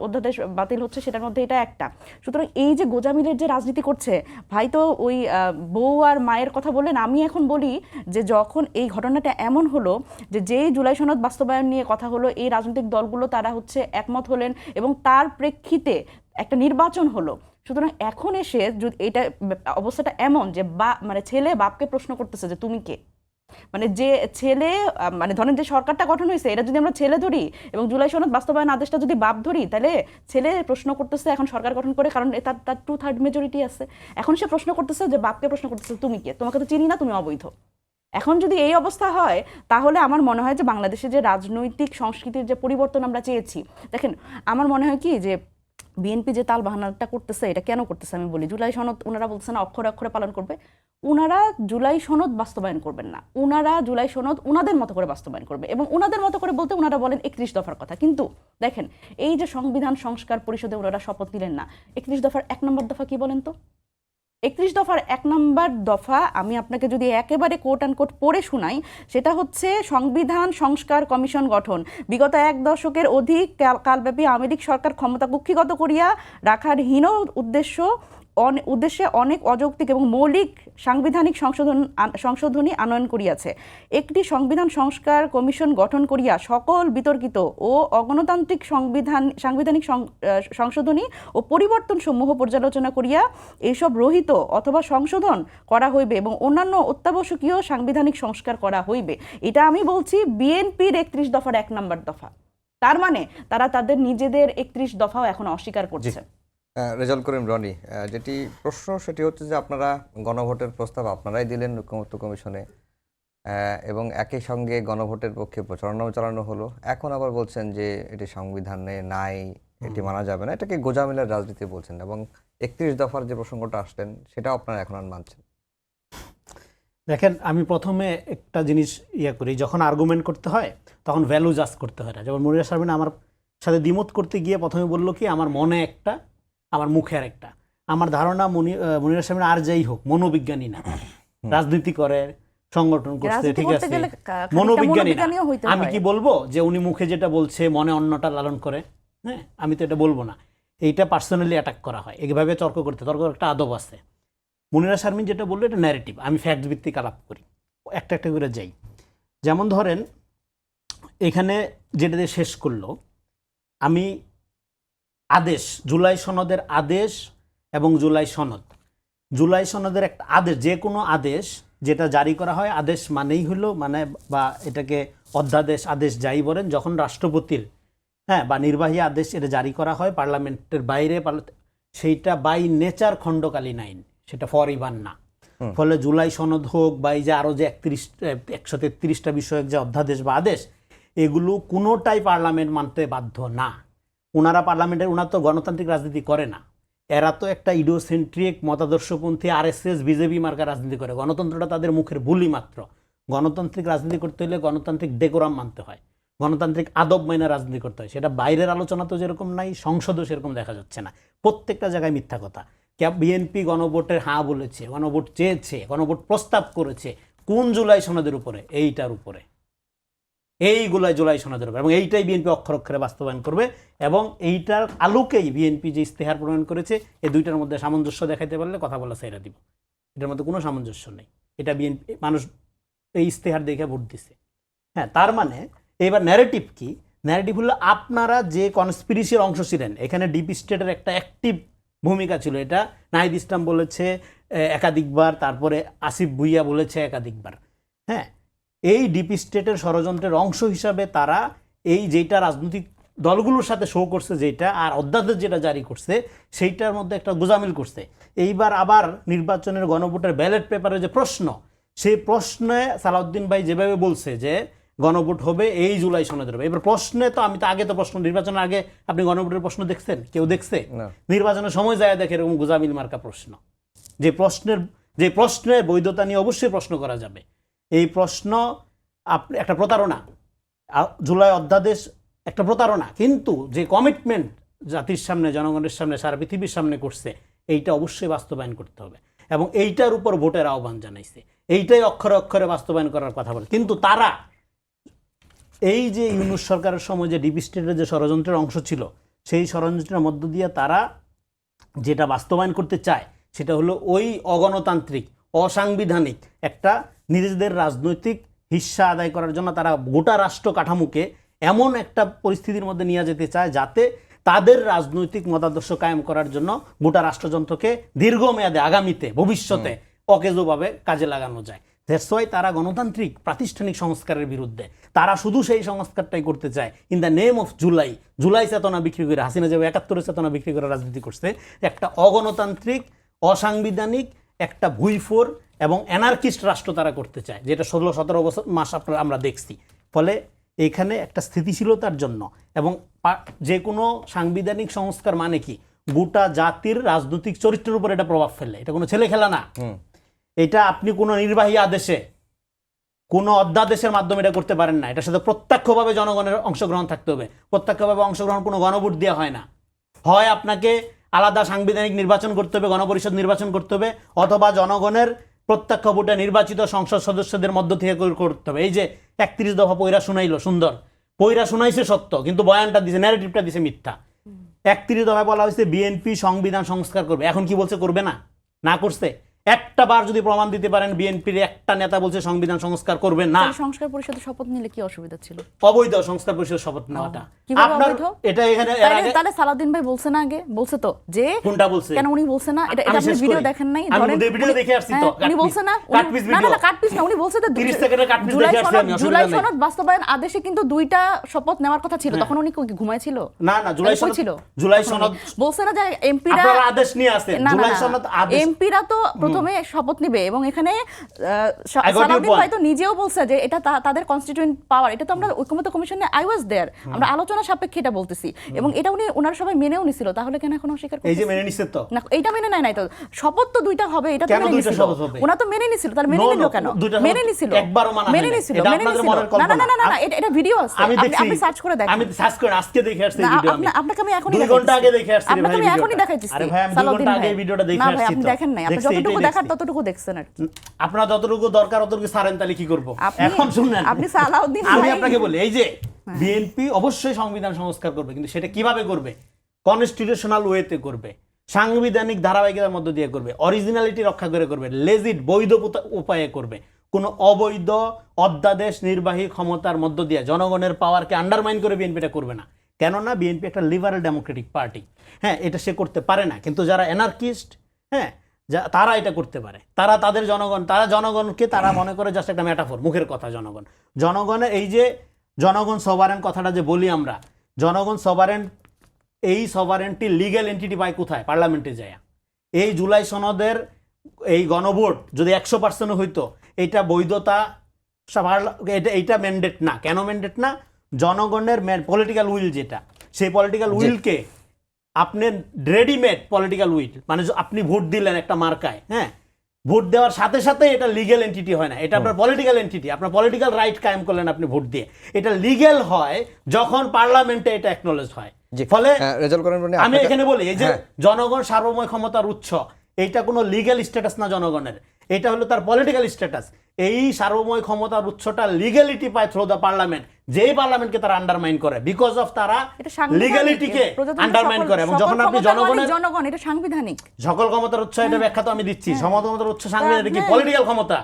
অধ্যাদেশ বাতিল হচ্ছে, সেটার মধ্যে এটা একটা। সুতরাং এই যে গোজামিলের যে রাজনীতি করছে, ভাই তো ওই বউ আর মায়ের কথা বললেন, আমি এখন বলি যে যখন এই ঘটনাটা এমন হলো যে যেই জুলাই সনদ বাস্তবায়ন নিয়ে কথা হলো, এই রাজনৈতিক দলগুলো তারা হচ্ছে একমত হলেন, এবং তার প্রেক্ষিতে একটা নির্বাচন হলো। সুতরাং এখন এসে এটা অবস্থাটা এমন যে মানে ছেলে বাপকে প্রশ্ন করতেছে যে তুমি কে, মানে যে ছেলে, মানে ধরেন যে সরকারটা গঠন হয়েছে, এটা যদি আমরা ছেলে ধরি এবং জুলাই সনদ বাস্তবায়ন আদেশটা যদি বাপ ধরি, তাহলে ছেলে প্রশ্ন করতেছে এখন সরকার গঠন করে, কারণ তার 2/3 মেজরিটি আছে। এখন সে প্রশ্ন করতেছে যে বাপকে প্রশ্ন করতেছে তুমি কে, তোমাকে তো চিনি না, তুমি অবৈধ। এখন যদি এই অবস্থা হয়, তাহলে আমার মনে হয় যে বাংলাদেশে যে রাজনৈতিক সংস্কৃতির যে পরিবর্তন আমরা চেয়েছি, দেখেন আমার মনে হয় কি যে বিএনপি যে তাল বাহানাটা করতেছে, এটা কেন করতেছে আমি বলি। জুলাই সনদ ওনারা বলছে না অক্ষরে অক্ষরে পালন করবে, ওনারা জুলাই সনদ বাস্তবায়ন করবেন না, ওনারা জুলাই সনদ ওনাদের মতো করে বাস্তবায়ন করবে, এবং ওনাদের মতো করে বলতে ওনারা বলেন 31 দফার কথা। কিন্তু দেখেন, এই যে সংবিধান সংস্কার পরিষদে ওনারা শপথ নিলেন না, 31 দফার 1 নম্বর দফা কি বলেন তো? 31 দফার 1 নম্বর দফা আমি আপনাকে যদি একেবারে কোট অ্যান্ড কোট পড়ে শোনাই, সেটা হচ্ছে সংবিধান সংস্কার কমিশন গঠন, বিগত 1 দশকের অধিক কালব্যাপী আওয়ামী লীগ সরকার ক্ষমতা কুক্ষিগত করিয়া রাখার হীন উদ্দেশ্যে অনেক অযৌক্তিক এবং মৌলিক সাংবিধানিক সংশোধনী আনয়ন করিয়াছে। একটি সংবিধান সংস্কার কমিশন গঠন করিয়া সকল বিতর্কিত ও অগণতান্ত্রিক সাংবিধানিক সংশোধনী ও পরিবর্তন সমূহ পর্যালোচনা করিয়া এইসব রহিত অথবা সংশোধন করা হইবে এবং অন্যান্য অত্যাবশ্যকীয় সাংবিধানিক সংস্কার করা হইবে। এটা আমি বলছি বিএনপির 31 দফার 1 নম্বর দফা। তার মানে তারা তাদের নিজেদের 31 দফাও এখন অস্বীকার করছে। রেজাউল করিম রনি, যেটি প্রশ্ন সেটি হচ্ছে যে আপনারা গণভোটের প্রস্তাব আপনারাই দিলেন ঐকমত্য কমিশনে, এবং একই সঙ্গে গণভোটের পক্ষে প্রচারণাও চালানো হলো, এখন আবার বলছেন যে এটি সংবিধানে নাই, এটি মানা যাবে না, এটাকে গোজামিলের রাজনীতি বলছেন, এবং 31 দফার যে প্রসঙ্গটা আসলেন সেটাও আপনারা এখন আর মানছেন। দেখেন, আমি প্রথমে একটা জিনিস করি, যখন আর্গুমেন্ট করতে হয় তখন ভ্যালু জাজ করতে হয় না। যেমন মনিরা শারমিন আমার সাথে দ্বিমত করতে গিয়ে প্রথমে বললো কি আমার মনে একটা, আমার মুখে আর একটা। আমার ধারণা মনিরা শারমিন আর যাই হোক মনোবিজ্ঞানী না, রাজনীতি করে, সংগঠন করছে, ঠিক আছে, মনোবিজ্ঞানী না। আমি কি বলবো যে উনি মুখে যেটা বলছে মনে অন্যটা লালন করে? হ্যাঁ, আমি তো এটা বলবো না। এইটা পার্সোনালি অ্যাটাক করা হয়, এইভাবে তর্ক একটা আদব আছে। মুনিরা শারমিন যেটা বললো এটা ন্যারেটিভ, আমি ফ্যাক্ট ভিত্তিক আলাপ করি, একটা একটা করে যাই। যেমন ধরেন এখানে যেটা দিয়ে শেষ করলো, আমি আদেশ, জুলাই সনদের আদেশ এবং জুলাই সনদের একটা আদেশ, যে কোনো আদেশ যেটা জারি করা হয়, আদেশ মানেই হলো মানে বা এটাকে অধ্যাদেশ আদেশ যাই বলেন, যখন রাষ্ট্রপতির বা নির্বাহী আদেশ এটা জারি করা হয় পার্লামেন্টের বাইরে, সেইটা বাই নেচার খণ্ডকালীন আইন, সেটা ফর ইভার না। ফলে জুলাই সনদ হোক বা এই যে আরও যে 133টা বিষয়ক যে অধ্যাদেশ বা আদেশ, এগুলো কোনোটাই পার্লামেন্ট মানতে বাধ্য না। ওনারা ওনারা তো গণতান্ত্রিক রাজনীতি করে না, এরা তো একটা ইডিওসেন্ট্রিক মতাদর্শপন্থী RSS বিজেপি মার্কা রাজনীতি করে। গণতন্ত্রটা তাদের মুখের বুলি মাত্র। গণতান্ত্রিক রাজনীতি করতে হলে গণতান্ত্রিক ডেকোরাম মানতে হয়, গণতান্ত্রিক আদব মাইনা রাজনীতি করতে হয়। সেটা বাইরের আলোচনা তো যেরকম নাই, সংসদও সেরকম দেখা যাচ্ছে না, প্রত্যেকটা জায়গায় মিথ্যা কথা। বিএনপি গণভোটের হ্যাঁ বলেছে, গণভোট চেয়েছে, গণভোট প্রস্তাব করেছে কোন জুলাই সনদের উপরে? এইটার উপরে, এইগুলাই জুলাই সনদের উপরে, এবং এইটাই বিএনপি অক্ষর অক্ষরে বাস্তবায়ন করবে। এবং এইটার আলোকেই বিএনপি যে ইস্তেহার প্রণয়ন করেছে, এই দুইটার মধ্যে সামঞ্জস্য দেখাইতে পারলে কথা বলা ছেড়ে দিব। এটার মধ্যে কোনো সামঞ্জস্য নেই, এটা বিএনপি মানুষ এই ইস্তেহার দেখে ভোট দিছে। হ্যাঁ, তার মানে এবার ন্যারেটিভ কি? ন্যারেটিভ হলো আপনারা যে কনস্পিরেসির অংশ ছিলেন, এখানে ডিপ স্টেটের একটা অ্যাক্টিভ ভূমিকা ছিল। এটা নাহিদ ইসলাম বলেছে একাধিকবার, তারপরে আসিফ ভুইয়া বলেছে একাধিকবার। হ্যাঁ, এই ডিপ স্টেটের ষড়যন্ত্রের অংশ হিসাবে তারা এই যেটা রাজনৈতিক দলগুলোর সাথে শো করছে যেটা, আর অধ্যাদেশ যেটা জারি করছে সেইটার মধ্যে একটা গোজামিল করছে। এইবার আবার নির্বাচনের গণভোটের ব্যালট পেপারে যে প্রশ্ন, সেই প্রশ্নে সালাউদ্দিন ভাই যেভাবে বলছে যে গণভোট হবে এই জুলাই সনদের হবে, এবার প্রশ্নে তো আমি তো আগে তো প্রশ্ন, নির্বাচনের আগে আপনি গণভোটের প্রশ্ন দেখছেন? কেউ দেখছে? নির্বাচনের সময় যায় দেখে এরকম গোজামিল মার্কা প্রশ্ন, যে প্রশ্নের বৈধতা নিয়ে অবশ্যই প্রশ্ন করা যাবে। এই প্রশ্ন একটা প্রতারণা, জুলাই অধ্যাদেশ একটা প্রতারণা, কিন্তু যে কমিটমেন্ট জাতির সামনে, জনগণের সামনে, সারা পৃথিবীর সামনে করছে, এইটা অবশ্যই বাস্তবায়ন করতে হবে। এবং এইটার উপর ভোটের আহ্বান জানাইছে, এইটাই অক্ষরে অক্ষরে বাস্তবায়ন করার কথা বলে। কিন্তু তারা এই যে ইউনূস সরকারের সময় যে ডিপ স্টেটের যে ষড়যন্ত্রের অংশ ছিল, সেই ষড়যন্ত্রের মধ্য দিয়ে তারা যেটা বাস্তবায়ন করতে চায় সেটা হলো ওই অগণতান্ত্রিক, অসাংবিধানিক একটা নিজেদের রাজনৈতিক হিস্সা আদায় করার জন্য তারা গোটা রাষ্ট্র কাঠামোকে এমন একটা পরিস্থিতির মধ্যে নিয়ে যেতে চায় যাতে তাদের রাজনৈতিক মতাদর্শ কায়েম করার জন্য গোটা রাষ্ট্রযন্ত্রকে দীর্ঘমেয়াদে, আগামীতে, ভবিষ্যতে অকেজোভাবে কাজে লাগানো যায়। দ্যাটস ওয়াই তারা গণতান্ত্রিক প্রাতিষ্ঠানিক সংস্কারের বিরুদ্ধে। তারা শুধু সেই সংস্কারটাই করতে চায় in the name of July চেতনা বিক্রি করে, হাসিনা যে 71 চেতনা বিক্রি করে রাজনীতি করছে, একটা অগণতান্ত্রিক, অসাংবিধানিক, একটা ভুইফোর এবং অ্যানার্কিস্ট রাষ্ট্র তারা করতে চায়, যেটা 16-17 বছর মাস আমরা দেখছি। ফলে এখানে একটা স্থিতিশীলতার জন্য, এবং যে কোনো সাংবিধানিক সংস্কার মানে কি, গোটা জাতির রাজনৈতিক চরিত্রের উপর এটা প্রভাব ফেলে, এটা কোনো ছেলে খেলা না। এটা আপনি কোনো নির্বাহী আদেশে, কোনো অধ্যাদেশের মাধ্যমে এটা করতে পারেন না। এটার সাথে প্রত্যক্ষভাবে জনগণের অংশগ্রহণ থাকতে হবে। প্রত্যক্ষভাবে অংশগ্রহণ কোনো গণভোট দেওয়া হয় না। হয় আপনাকে আলাদা সাংবিধানিক নির্বাচন করতে হবে, গণপরিষদ নির্বাচন করতে হবে, অথবা জনগণের প্রত্যক্ষ ভোটে নির্বাচিত সংসদ সদস্যদের মধ্য থেকে করতে হবে। এই যে 31 দফা পয়রা শুনাইলো, সুন্দর পয়রা শুনাইছে সত্য, কিন্তু বয়ানটা দিছে, ন্যারেটিভটা দিছে মিথ্যা। 31 দফায় বলা হয়েছে বিএনপি সংবিধান সংস্কার করবে, এখন কি বলছে? করবে না, না করছে। একটা বার যদি প্রমাণ দিতে পারেন বিএনপির একটা নেতা বলছে সংবিধান সংস্কার করবে না, সংস্কার পরিষদের শপথ নিলে কি অসুবিধা ছিল? অবৈধ সংস্কার পরিষদের শপথ নেওয়াটা। আপনার এটা এখানে তাহলে সালাউদ্দিন ভাই বলছে না, আগে বলছে তো যে কোনটা বলছে, কেন উনি বলছে না? এটা আপনি ভিডিও দেখেন নাই? আমি ভিডিও দেখে আসছি তো, উনি বলছে না, না কাটপিস না, উনি বলছে তো 30 সেকেন্ডের কাটপিস দেখে আসছি আমি। জুলাই সনদ বাস্তবায়ন আদেশে কিন্তু দুইটা শপথ নেওয়ার কথা ছিল, তখন উনি ঘুমাইছিল না? জুলাই সনদ বলছে না যে এমপিরা আপনারা আদেশ নিয়ে আসেন, জুলাই সনদ আদেশ, এমপিরা তো প্রথমে শপথ নিবে, এবং এখানে সালাউদ্দিন ভাই তো নিজেও বলছে যে এটা তাদের কনস্টিটিউয়েন্ট পাওয়ার। এটা তো আমরা ঐক্যমত্য কমিশনে আই ওয়াজ দেয়ার, আমরা আলোচনা সাপেক্ষে এটা বলতেছি, এবং এটা ওনারা সবাই মেনেও নিছিল। তাহলে কেন এখন অস্বীকার করছে? এই যে মেনে নিছে তো না, এইটা মেনে নাই তো, শপথ তো দুইটা হবে, এটা তো মেনে নিছিল। ওনা তো মেনে নিছিল, তার মেনে নিল কেন? মেনে নিছিল, একবারও মানা মেনে নিছিল। না, এটা ভিডিও আছে, আপনি সার্চ করে দেখেন। আমি সার্চ করে আজকে দেখে আসছি ভিডিও। আমি আপনাকে আমি এখনি 2 ঘন্টা আগে দেখে আসছি ভাই, আমি এখনি দেখাইতেছি। আরে ভাই, আমি 2 ঘন্টা আগে ভিডিওটা দেখে আসছি। না ভাই, আপনি দেখেন নাই, আপনি যতটুকু দেখার ততটুকু দেখছেন আর কি। আপনারা যতটুকু দরকার অতটুকু ছাড়েন, তাহলে কি করব? এখন শুনেন, আপনি সালাউদ্দিন আমি আপনাকে বলি, এই যে বিএনপি অবশ্যই সংবিধান সংস্কার করবে, কিন্তু সেটা কিভাবে করবে? কনস্টিটিউশনাল ওয়েতে করবে, সাংবিধানিক ধারাবাহিকতার মধ্য দিয়ে করবে, অরিজিনালিটি রক্ষা করে করবে, লেজিট বৈধ উপায়ে করবে, কোনো অবৈধ অধ্যাদেশ নির্বাহী ক্ষমতার মধ্য দিয়ে জনগণের পাওয়ারকে আন্ডারমাইন করে বিএনপিটা করবে না। কেননা বিএনপি একটা লিবারেল ডেমোক্রেটিক পার্টি। হ্যাঁ, এটা সে করতে পারে না, কিন্তু যারা অ্যানার্কিস্ট, হ্যাঁ, তারা এটা করতে পারে। তারা তাদের জনগণকে তারা মনে করে জাস্ট একটা মেটাফোর, মুখের কথা। জনগণের এই যে জনগণ সভারেন কথাটা যে বলি আমরা, জনগণ সভারেন, এই সভারেনটি লিগ্যাল এন্টিটি পায় কোথায়? পার্লামেন্টে যায়। এই জুলাই সনদের এই গণভোট যদি 100% হইতো, এটা বৈধতা, এইটা ম্যান্ডেট না। কেন ম্যান্ডেট না? জনগণের পলিটিক্যাল উইল যেটা, সেই পলিটিক্যাল উইলকে আপনি রেডিমেড পলিটিক্যাল উইল, মানে আপনি ভোট দিলেন একটা মার্কায়, হ্যাঁ, ভোট দেওয়ার সাথে সাথে এটা লিগ্যাল এন্টিটি হয় না, এটা আপনার পলিটিক্যাল এন্টিটি। আপনার পলিটিক্যাল রাইট কায়েম করলেন আপনি ভোট দিয়ে। এটা লিগ্যাল হয় যখন পার্লামেন্টে এটা অ্যাকনোলেজ হয়। ফলে আমি এখানে বলি, এই যে জনগণ সার্বভৌম ক্ষমতার উৎস, এইটা কোনো লিগ্যাল স্ট্যাটাস না জনগণের, এটা হলো তার পলিটিক্যাল স্ট্যাটাস। এই সার্বভৌম ক্ষমতার উৎসটা লিগ্যালিটি পায় থ্রু দ্য পার্লামেন্ট, যেই পার্লামেন্টকে তারা আন্ডারমাইন করে, বিকজ অফ তারা লিগ্যালিটিকে আন্ডারমাইন করে। এবং যখন আপনি জনগণ, এটা সাংবিধানিক সকল ক্ষমতার উৎস, এটা ব্যাখ্যা তো আমি দিচ্ছি। ক্ষমতার উৎস সাংবিধানিক, পলিটিক্যাল ক্ষমতা।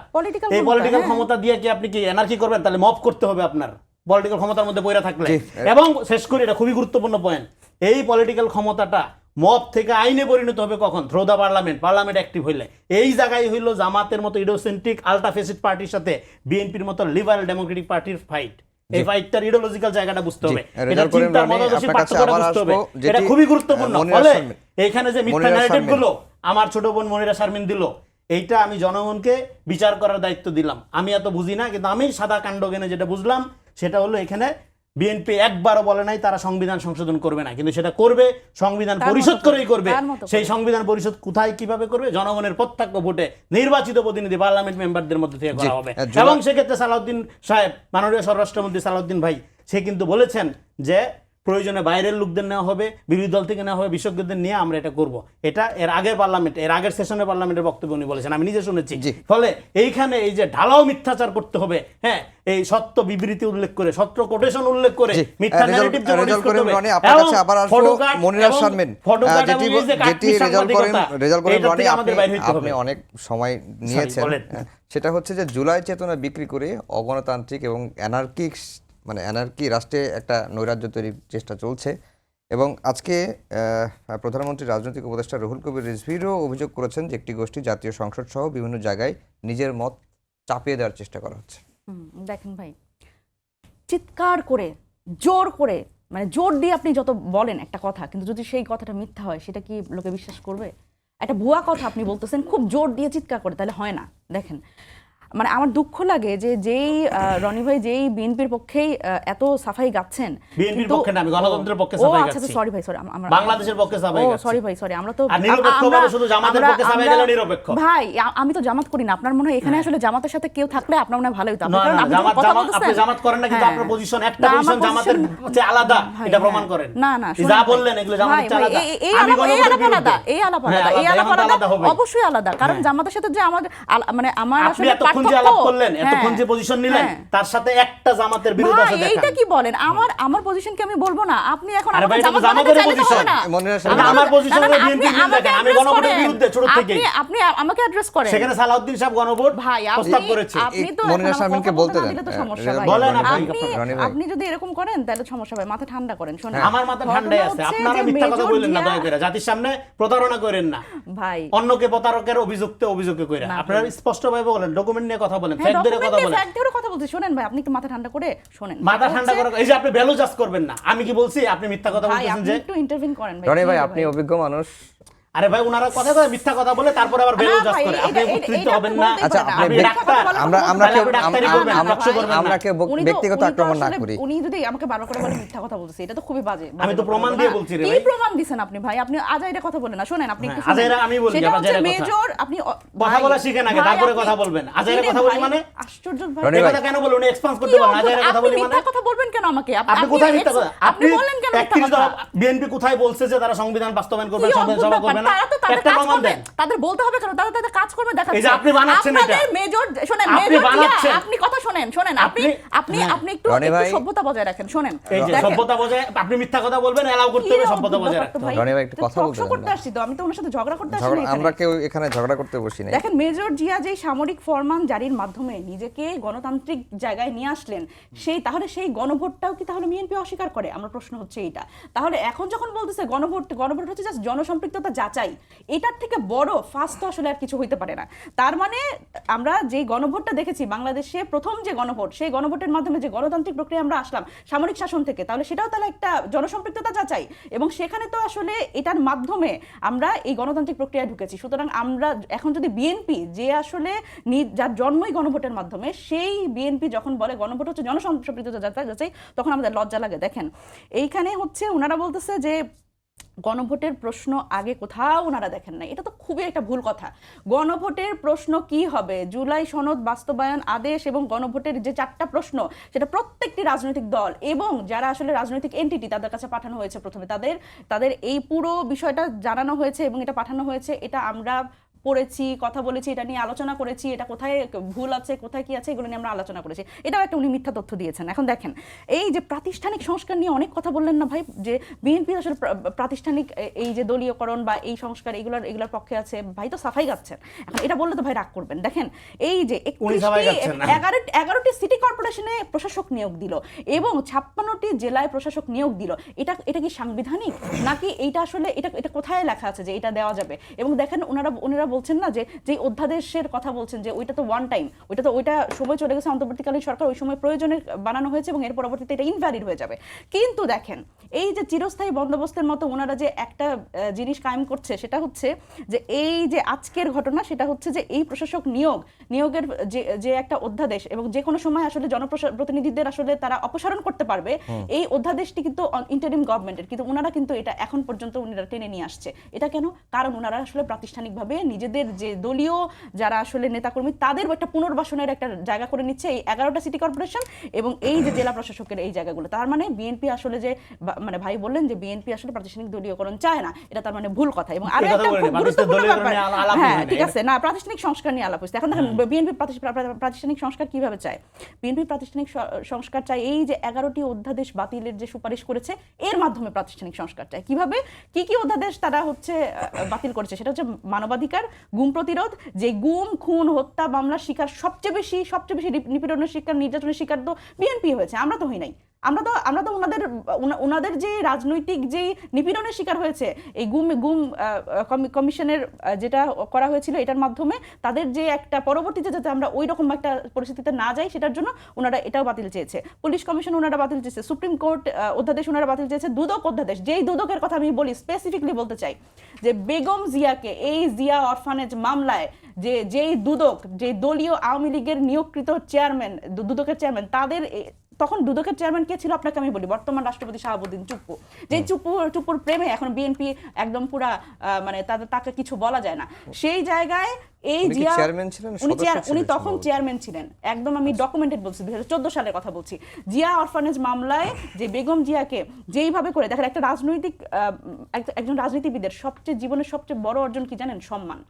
এই পলিটিক্যাল ক্ষমতা দিয়ে কি আপনি কি এনার্জি করবেন? তাহলে মব করতে হবে আপনার পলিটিক্যাল ক্ষমতার মধ্যে বইরা থাকলে। এবং শেষ করি, এটা খুবই গুরুত্বপূর্ণ পয়েন্ট, এই পলিটিক্যাল ক্ষমতাটা মব থেকে আইনে পরিণত হবে কখন? Through the parliament. Parliament active হইলে। এই জায়গায় হইল জামাতের মতো ইডিওসেন্ট্রিক আলট্রাফেসিড পার্টির সাথে বিএনপির মতো লিবারেল ডেমোক্রেটিক পার্টির ফাইট। এই ফাইটটার ইডিওলজিক্যাল জায়গাটা বুঝতে হবে, এটা চিন্তার মতাদর্শী পার্থক্যটা বুঝতে হবে, এটা খুবই গুরুত্বপূর্ণ। ফলে এইখানে যে মিথ্যা ন্যারেটিভ গুলো আমার ছোট বোন মনিরা শারমিন দিল, এইটা আমি জনগণকে বিচার করার দায়িত্ব দিলাম। আমি এত বুঝি না, কিন্তু আমি সাদা কাণ্ড জ্ঞানে যেটা বুঝলাম সেটা হলো, এখানে বিএনপি একবারও বলে নাই তারা সংবিধান সংশোধন করবে না, কিন্তু সেটা করবে সংবিধান পরিষদ করেই করবে। সেই সংবিধান পরিষদ কোথায় কিভাবে করবে? জনগণের প্রত্যক্ষ ভোটে নির্বাচিত প্রতিনিধি পার্লামেন্ট মেম্বারদের মধ্যে থেকে করা হবে। এবং সেক্ষেত্রে সালাউদ্দিন সাহেব, মাননীয় স্বরাষ্ট্রমন্ত্রী সালাউদ্দিন ভাই, সে কিন্তু বলেছেন যে প্রয়োজনে বাইরের লোকদের নেওয়া হবে, বিরোধী দল থেকে নেওয়া হবে, বিশেষজ্ঞদের নিয়ে আমরা এটা করব। এটা এর আগের পার্লামেন্ট, এর আগের সেশনে পার্লামেন্টের বক্তব্য উনি বলেছেন, আমি নিজে শুনেছি। ফলে এইখানে এই যে ঢালাও মিথ্যাচার করতে হবে, হ্যাঁ, এই সত্য বিবৃতি উল্লেখ করে, সত্য কোটেশন উল্লেখ করে মিথ্যা ন্যারেটিভ জনগণ করতে হবে। আপনার কাছে আবার আসবো মনিরা শারমিন, যেটি রেজাল্ট করেন রনি, আপনি অনেক সময় নিয়েছেন, সেটা হচ্ছে যে জুলাই চেতনা বিক্রি করে অগণতান্ত্রিক এবং অ্যানার্কি রাষ্ট্রে একটা নৈরাজ্য তৈরির চেষ্টা চলছে। এবং আজকে প্রধানমন্ত্রী রাজনৈতিক উপদেষ্টা রুহুল কবির রিজভীরও অভিযোগ করেছেন যে একটি গোষ্ঠী জাতীয় সংসদ সহ বিভিন্ন জায়গায় নিজের মত চাপিয়ে দেওয়ার চেষ্টা করা হচ্ছে। দেখেন ভাই, চিৎকার করে জোর করে, মানে জোর দিয়ে আপনি যত বলেন একটা কথা, কিন্তু যদি সেই কথাটা মিথ্যা হয়, সেটা কি লোকে বিশ্বাস করবে? একটা ভুয়া কথা আপনি বলতেছেন খুব জোর দিয়ে চিৎকার করে, তাহলে হয় না। দেখেন, মানে আমার দুঃখ লাগে যে যেই রনি ভাই যেই বিএনপির পক্ষেই এত সাফাই গাচ্ছেন, বিএনপির পক্ষে না, আমি গণতন্ত্রের পক্ষে সাফাই গাচ্ছি। আচ্ছা সরি ভাই, সরি, আমরা বাংলাদেশের পক্ষে সাফাই গাচ্ছি। সরি ভাই, সরি, আমরা তো নিরপেক্ষভাবে শুধু জামাতের পক্ষে সাফাই গেল নিরপেক্ষ। ভাই আমি তো জামাত করি না, আপনার মনে হয় এখানে আসলে জামাতের সাথে কেউ থাকলে আপনার মনে হয় ভালোই হতো। কারণ আপনি জামাত করেন না, কিন্তু আপনার পজিশন একটা পজিশন জামাতের চেয়ে আলাদা, এটা প্রমাণ করেন। না না, যা বললেন এগুলো জামাতের চেয়ে আলাদা। এই আলাপ আলাদা অবশ্যই আলাদা, কারণ জামাতের সাথে যে আমাদের মানে আমার আসলে এতক্ষণ যে আলাপ করলেন, এতক্ষণ যে পজিশন নিলেন, তার সাথে একটা জামাতের বিরোধ আছে দেখেন। এইটা কি বলেন? আমার পজিশনকে আমি বলবো না, আপনি এখন জামাতের পজিশন, আমার পজিশন হলো বিএনপি দেখেন, আমি গণভোটের বিরুদ্ধে ছোট থেকে। আপনি আমাকে অ্যাড্রেস করেন। সেখানে সালাউদ্দিন সাহেব গণভোট প্রস্তাব করেছে, আপনি তো মনিরা শারমিনকে বলতে দেন, তো সমস্যা ভাই। বলেন আপনি যদি এরকম করেন তাহলে সমস্যা ভাই, মাথা ঠান্ডা করেন। শুনুন, আমার মাথা ঠান্ডাই আছে, আপনারা মিথ্যা কথা বলেন না, দয়া করে জাতির সামনে প্রতারণা করেন না ভাই, অন্যকে প্রতারকের অভিযুক্ত কইরা। আপনারা স্পষ্টভাবে বলেন, ডকুমেন্ট নিয়ে কথা বলেন, ফ্যাক্ট ধরে কথা বলেন। ফ্যাক্ট ধরে কথা বলতে শুনেন ভাই, আপনি একটু মাথা ঠান্ডা করে শুনেন। মাথা ঠান্ডা করে, এই যে আপনি ভ্যালু জাজ করবেন না। আমি কি বলছি আপনি মিথ্যা কথা বলতেছেন? যে একটু ইন্টারভিউ করেন ভাই। রনি ভাই, আপনি অভিজ্ঞ মানুষ। আরে ভাই, ওনারা কথা কয়, মিথ্যা কথা বলে, তারপর আবার ভ্যালু জাজ করে। আপনি উপকৃত হবেন না। আচ্ছা, আপনি ডাক্তার, আমরা কেউ ব্যক্তিগত আক্রমণ না করি। উনি যদি আমাকে বারবার করে বলেন মিথ্যা কথা বলতেছে, এটা তো খুবই বাজে। আমি তো প্রমাণ দিয়ে বলছি রে ভাই। কি প্রমাণ দিবেন আপনি ভাই? আপনি আজাইরা কথা বলেন না, শুনেন, আপনি একটু শুনেন। আজাইরা আমি বলি, আজাইরা কথা মেজর, আপনি কথা বলা শিখেন আগে, তারপরে কথা বলবেন। আজাইরা কথা বলি মানে আশ্চর্য ভাই, এই কথা কেন বলুন? এক্সপান্স করতে পারেন। আজাইরা কথা বলি মানে মিথ্যা কথা বলবেন কেন আমাকে? আপনি কোথায় মিথ্যা কথা? আপনি বলেন কেন মিথ্যা কথা? বিএনপি কোথায় বলছে যে তারা সংবিধান বাস্তবায়ন করবে, সংবিধান সভা করবে না? তারা তো তাদের একটা কাজ প্রমাণ করবে, দেন। তাদের বলতে হবে কেন, তারা তাদের কাজ করবে দেখাচ্ছে। এই যে আপনি বানাচ্ছেন এটা। আপনাদের মেজর শোনেন, আপনি মেজর বানাচ্ছেন। আপনি কথা শোনেন আপনি আপনি হ্যাঁ। আপনি একটু রনি ভাই, সভ্যতা বজায় রাখেন। শোনেন, এই যে দেখেন, সভ্যতা বজায়, আপনি মিথ্যা কথা বলবেন, এলাও করতে হবে, সভ্যতা বজায় রাখতে হবে। রনি ভাই, একটু কথা বলতে দেন করতে না। আসছি তো, আমি তো ওনার সাথে ঝগড়া করতে আসছি না ঝগড়া, এখানে। আমরা কেউ এখানে ঝগড়া করতে বসি নাই। দেখেন, মেজর জিয়া যে সামরিক ফরমান জারির মাধ্যমে নিজেকে গণতান্ত্রিক জায়গায় নিয়ে আসলেন, তাহলে সেই গণভোটটাও কি তাহলে বিএনপি অস্বীকার করে? আমার প্রশ্ন হচ্ছে এইটা। তাহলে এখন যখন বলতেছে গণভোট হচ্ছে জাস্ট জনসম্পৃক্ততা যাচাই, এটার থেকে বড় ফাস্ট তো আসলে আর কিছু হইতে পারে না। তার মানে আমরা যে গণভোটটা দেখেছি বাংলাদেশে, প্রথম যে গণভোট, সেই গণভোটের মাধ্যমে যে গণতান্ত্রিক প্রক্রিয়া আমরা আসলাম সামরিক শাসন থেকে, তাহলে সেটাও তাহলে একটা জনসম্পৃক্ততা যাচাই, এবং সেখানে তো আসলে এটার মাধ্যমে আমরা এই গণতান্ত্রিক প্রক্রিয়ায় ঢুকেছি। সুতরাং আমরা এখন যদি বিএনপি, যে আসলে যার জন্মই গণভোটের মাধ্যমে, সেই বিএনপি যখন বলে গণভোট হচ্ছে জনসম্পৃক্ততা যাচাই, তখন আমাদের লজ্জা লাগে। দেখেন, এইখানে হচ্ছে ওনারা বলতেছে যে গণভোটের প্রশ্ন আগে কোথাও ওনারা দেখেন না। এটা তো খুবই একটা ভুল কথা। গণভোটের প্রশ্ন কি হবে? জুলাই সনদ বাস্তবায়ন আদেশ এবং গণভোটের যে 4টা প্রশ্ন, সেটা প্রত্যেকটি রাজনৈতিক দল এবং যারা আসলে রাজনৈতিক এন্টিটি, তাদের কাছে পাঠানো হয়েছে। প্রথমে তাদের এই পুরো বিষয়টা জানানো হয়েছে এবং এটা পাঠানো হয়েছে। এটা আমরা পড়েছি, কথা বলেছি, এটা নিয়ে আলোচনা করেছি, এটা কোথায় ভুল আছে, কোথায় কি আছে, এগুলো নিয়ে আমরা আলোচনা করেছি। এটাও একটা উনি মিথ্যা তথ্য দিয়েছেন। এখন দেখেন, এই যে প্রাতিষ্ঠানিক সংস্কার নিয়ে অনেক কথা বললেন না ভাই, যে বিএনপি আসলে প্রাতিষ্ঠানিক এই যে দলীয়করণ বা এই সংস্কার, এগুলোর পক্ষে আছে, ভাই তো সাফাই গাচ্ছেন। এখন এটা বললে তো ভাই রাগ করবেন। দেখেন, এই যে 11টি সিটি কর্পোরেশনে প্রশাসক নিয়োগ দিল এবং 56টি জেলায় প্রশাসক নিয়োগ দিল, এটা কি সাংবিধানিক নাকি? এইটা আসলে এটা কোথায় লেখা আছে যে এটা দেওয়া যাবে? এবং দেখেন, ওনারা বলছেন না যে অধ্যাদেশের কথা বলছেন, যে ওইটা তো ওয়ান টাইম, ওইটা সময় চলে গেছে, অন্তর্বর্তীকালীন সরকার ওই সময় প্রয়োজনে বানানো হয়েছে এবং এর পরবর্তীতে এটা ইনভ্যালিড হয়ে যাবে। কিন্তু দেখেন, এই যে চিরস্থায়ী বন্দোবস্তের মতো ওনারা যে একটা জিনিস কায়েম করছে, সেটা হচ্ছে যে এই যে আজকের ঘটনা, সেটা হচ্ছে যে এই প্রশাসক নিয়োগের যে একটা অধ্যাদেশ, এবং যে কোনো সময় আসলে জনপ্রতিনিধিদের আসলে তারা অপসারণ করতে পারবে, এই অধ্যাদেশটি কিন্তু ইন্টারিম গভর্নমেন্টের, কিন্তু ওনারা কিন্তু এটা এখন পর্যন্ত ওনারা টেনে নিয়ে আসছে। এটা কেন? কারণ ওনারা আসলে প্রাতিষ্ঠানিকভাবে নিজেদের যে দলীয় যারা আসলে নেতাকর্মী, তাদের একটা পুনর্বাসনের একটা জায়গা করে নিচ্ছে এই 11টা সিটি কর্পোরেশন এবং এই যে জেলা প্রশাসকের এই জায়গাগুলো। তার মানে বিএনপি আসলে যে মানে ভাই বললেন যে বিএনপি আসলে প্রাতিষ্ঠানিক দলীয়করণ চায় না, এটা তার মানে ভুল কথা। এবং আরো একটা খুব গুরুত্বপূর্ণ ব্যাপার, হ্যাঁ ঠিক আছে, না প্রাতিষ্ঠানিক সংস্কার নিয়ে আলাপ হচ্ছে। এখন দেখেন, বিএনপি প্রাতিষ্ঠানিক সংস্কার কিভাবে চায়? বিএনপি প্রাতিষ্ঠানিক সংস্কার চায় এই যে 11টি অধ্যাদেশ বাতিলের যে সুপারিশ করেছে, এর মাধ্যমে প্রাতিষ্ঠানিক সংস্কার চায়। কিভাবে? কি অধ্যাদেশ তারা হচ্ছে বাতিল করেছে? সেটা হচ্ছে মানবাধিকার, গুম প্রতিরোধ, যে গুম, খুন, হত্যা মামলার শিকার সবচেয়ে বেশি নিপীড়নের শিকার, নির্যাতনের শিকার তো বিএনপি হয়েছে, আমরা তো হই নাই। আমরা তো ওনাদের যে রাজনৈতিক যে নিপীড়নের শিকার হয়েছে, এই গুম কমিশনের যেটা করা হয়েছিল, এটার মাধ্যমে তাদের যে একটা পরবর্তীতে যাতে আমরা ওই রকম একটা পরিস্থিতিতে না যাই, সেটার জন্য ওনারা এটাও বাতিল চেয়েছে। পুলিশ কমিশন ওনারা বাতিল চেয়েছে, সুপ্রিম কোর্ট অধ্যাদেশ ওনারা বাতিল চেয়েছে, দুদক অধ্যাদেশ, যেই দুদকের কথা আমি বলি, স্পেসিফিকলি বলতে চাই যে বেগম জিয়াকে এই জিয়া অরফানেজ মামলায় যেই দুদক, যে দলীয় আওয়ামী লীগের নিয়োগকৃত চেয়ারম্যান, দুদকের চেয়ারম্যান, তাদের তখন দুদকের চেয়ারম্যান কে ছিল আপনাকে আমি বলি, বর্তমান রাষ্ট্রপতি শাহাবুদ্দিন চুপ্পু। যে চুপ্পুর প্রেমে এখন বিএনপি একদম পুরা মানে তাকে কিছু বলা যায় না। সেই জায়গায় এই জিয়া উনি তখন চেয়ারম্যান ছিলেন, একদম আমি ডকুমেন্টেড বলছি, 2014 সালের কথা বলছি। জিয়া অরফানেজ মামলায় যে বেগম জিয়াকে যেইভাবে করে, দেখেন একটা একজন রাজনীতিবিদের জীবনের সবচেয়ে বড় অর্জন কি জানেন? সম্মান।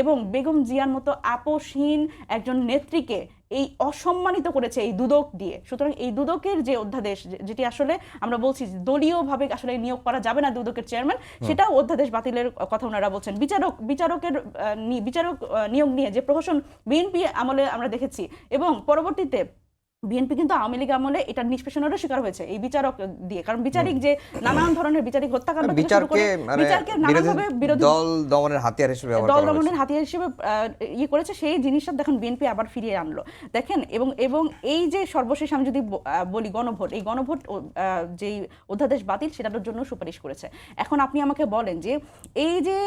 এবং বেগম জিয়ার মতো আপোষহীন একজন নেত্রীকে এই অসম্মানিত করেছে এই দুদক দিয়ে। সুতরাং এই দুদকের যে অধ্যাদেশ, যেটি আসলে আমরা বলছি দলীয়ভাবে আসলে নিয়োগ করা যাবে না দুদকের চেয়ারম্যান, সেটাও অধ্যাদেশ বাতিলের কথা ওনারা বলছেন। বিচারক নিয়োগ নিয়ে যে প্রহসন বিএনপি আমলে আমরা দেখেছি, এবং পরবর্তীতে বিএনপি কিন্তু আওয়ামী লীগ আমলে এটা নিষ্পেষণেরও শিকার হয়েছে এই বিচারক দিয়ে। কারণ বিচারিক যে নানান ধরনের বিচারিক হত্যাকাণ্ড, বিচারকে নানাভাবে বিরোধী দল দমনের হাতিয়ার হিসেবে ইয়ে করেছে, সেই জিনিসটা দেখেন বিএনপি আবার ফিরিয়ে আনলো। দেখেন, এবং এই যে সর্বশেষ আমি যদি বলি গণভোট, এই গণভোট যেই অধ্যাদেশ বাতিল, সেটার জন্য সুপারিশ করেছে। এখন আপনি আমাকে বলেন যে এই যে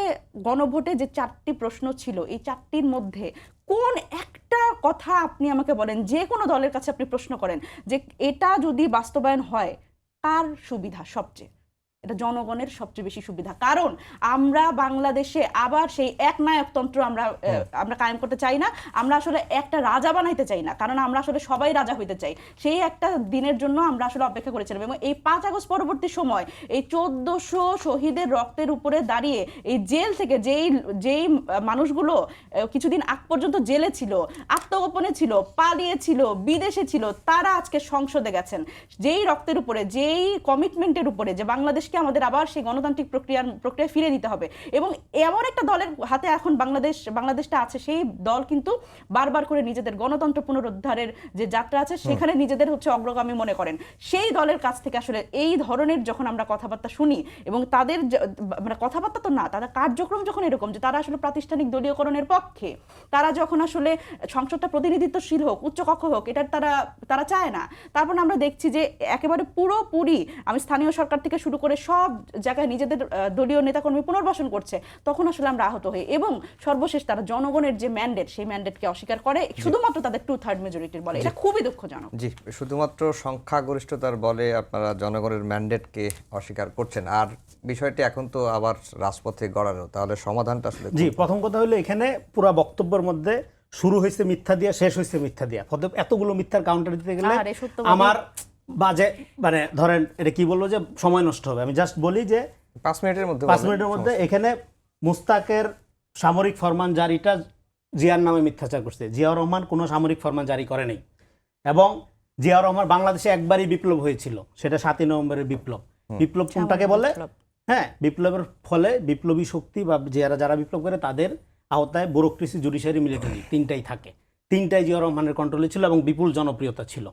গণভোটে যে 4টি প্রশ্ন ছিল, এই 4টির মধ্যে কোন একটা কথা আপনি আমাকে বলেন, যে কোনো দলের কাছে আপনি প্রশ্ন করেন যে এটা যদি বাস্তবায়ন হয় কার সুবিধা সবচেয়ে? এটা জনগণের সবচেয়ে বেশি সুবিধা। কারণ আমরা বাংলাদেশে আবার সেই একনায়কতন্ত্র আমরা কায়েম করতে চাই না। আমরা আসলে একটা রাজা বানাইতে চাই না, কারণ আমরা আসলে সবাই রাজা হইতে চাই। সেই একটা দিনের জন্য আমরা আসলে অপেক্ষা করেছিলাম, এবং এই 5 আগস্ট পরবর্তী সময় এই 1400 শহীদের রক্তের উপরে দাঁড়িয়ে এই জেল থেকে যেই মানুষগুলো কিছুদিন আগ পর্যন্ত জেলে ছিল, আত্মগোপনে ছিল, পালিয়েছিল, বিদেশে ছিল, তারা আজকে সংসদে গেছেন যেই রক্তের উপরে, যেই কমিটমেন্টের উপরে যে বাংলাদেশকে আমাদের আবার সেই গণতান্ত্রিক প্রক্রিয়া ফিরে দিতে হবে। এবং এমন একটা দলের হাতে এখন বাংলাদেশটা আছে, সেই দল কিন্তু বারবার করে নিজেদের গণতন্ত্র পুনরুদ্ধারের যে যাত্রা আছে সেখানে নিজেদের হচ্ছে অগ্রগামী মনে করেন। সেই দলের কাছ থেকে আসলে এই ধরনের যখন আমরা কথাবার্তা শুনি, এবং তাদের মানে কথাবার্তা তো না, তাদের কার্যক্রম যখন এরকম যে তারা আসলে প্রাতিষ্ঠানিক দলীয়করণের পক্ষে, তারা যখন আসলে সংসদটা প্রতিনিধিত্বশীল হোক, উচ্চকক্ষ হোক, এটা তারা চায় না। তারপর আমরা দেখছি যে একেবারে পুরোপুরি আমি স্থানীয় সরকার থেকে শুরু করে সব জায়গায় নিজেদের দলীয় নেতাকর্মী পুনর্বাসন করছে, তখন আসলে আমরা আহত হই। এবং সর্বশেষ তারা জনগণের যে ম্যান্ডেট, সেই ম্যান্ডেটকে অস্বীকার করে শুধুমাত্র তাদের 2/3 মেজরিটির বলে। এটা খুবই দুঃখজনক। জি, শুধুমাত্র সংখ্যাগরিষ্ঠতার বলে আপনারা জনগণের ম্যান্ডেটকে অস্বীকার করছেন, আর বিষয়টি এখন তো আবার রাজপথে গড়ানো, তাহলে সমাধানটা আসলে জি, প্রথম কথা হলো এখানে পুরো বক্তব্যের মধ্যে শুরু হয়েছে মিথ্যা দিয়া, শেষ হয়েছে মিথ্যা দিয়া। এতগুলো মিথ্যার কাউন্টার দিতে গেলে আমার বাজে মানে ধরেন এটা কি বলবো যে সময় নষ্ট হবে। আমি জাস্ট বলি যে 5 মিনিটের মধ্যে 5 মিনিটের মধ্যে এখানে মুস্তাকের সামরিক ফরমান জারিটা জিয়ার নামে মিথ্যাচার করছে। জিয়াউর রহমান কোনো সামরিক ফরমান জারি করেনি, এবং জিয়াউর রহমান বাংলাদেশে একবারই বিপ্লব হয়েছিল, সেটা 7ই নভেম্বরের বিপ্লব। বিপ্লব কোনটাকে বলে? হ্যাঁ, বিপ্লবের ফলে বিপ্লবী শক্তি বা যারা বিপ্লব করে তাদের আওতায় ব্যুরোক্রেসি, জুডিশিয়ারি, মিলিটারি তিনটাই থাকে। তিনটাই জিয়াউর রহমানের কন্ট্রোলে ছিল এবং বিপুল জনপ্রিয়তা ছিল।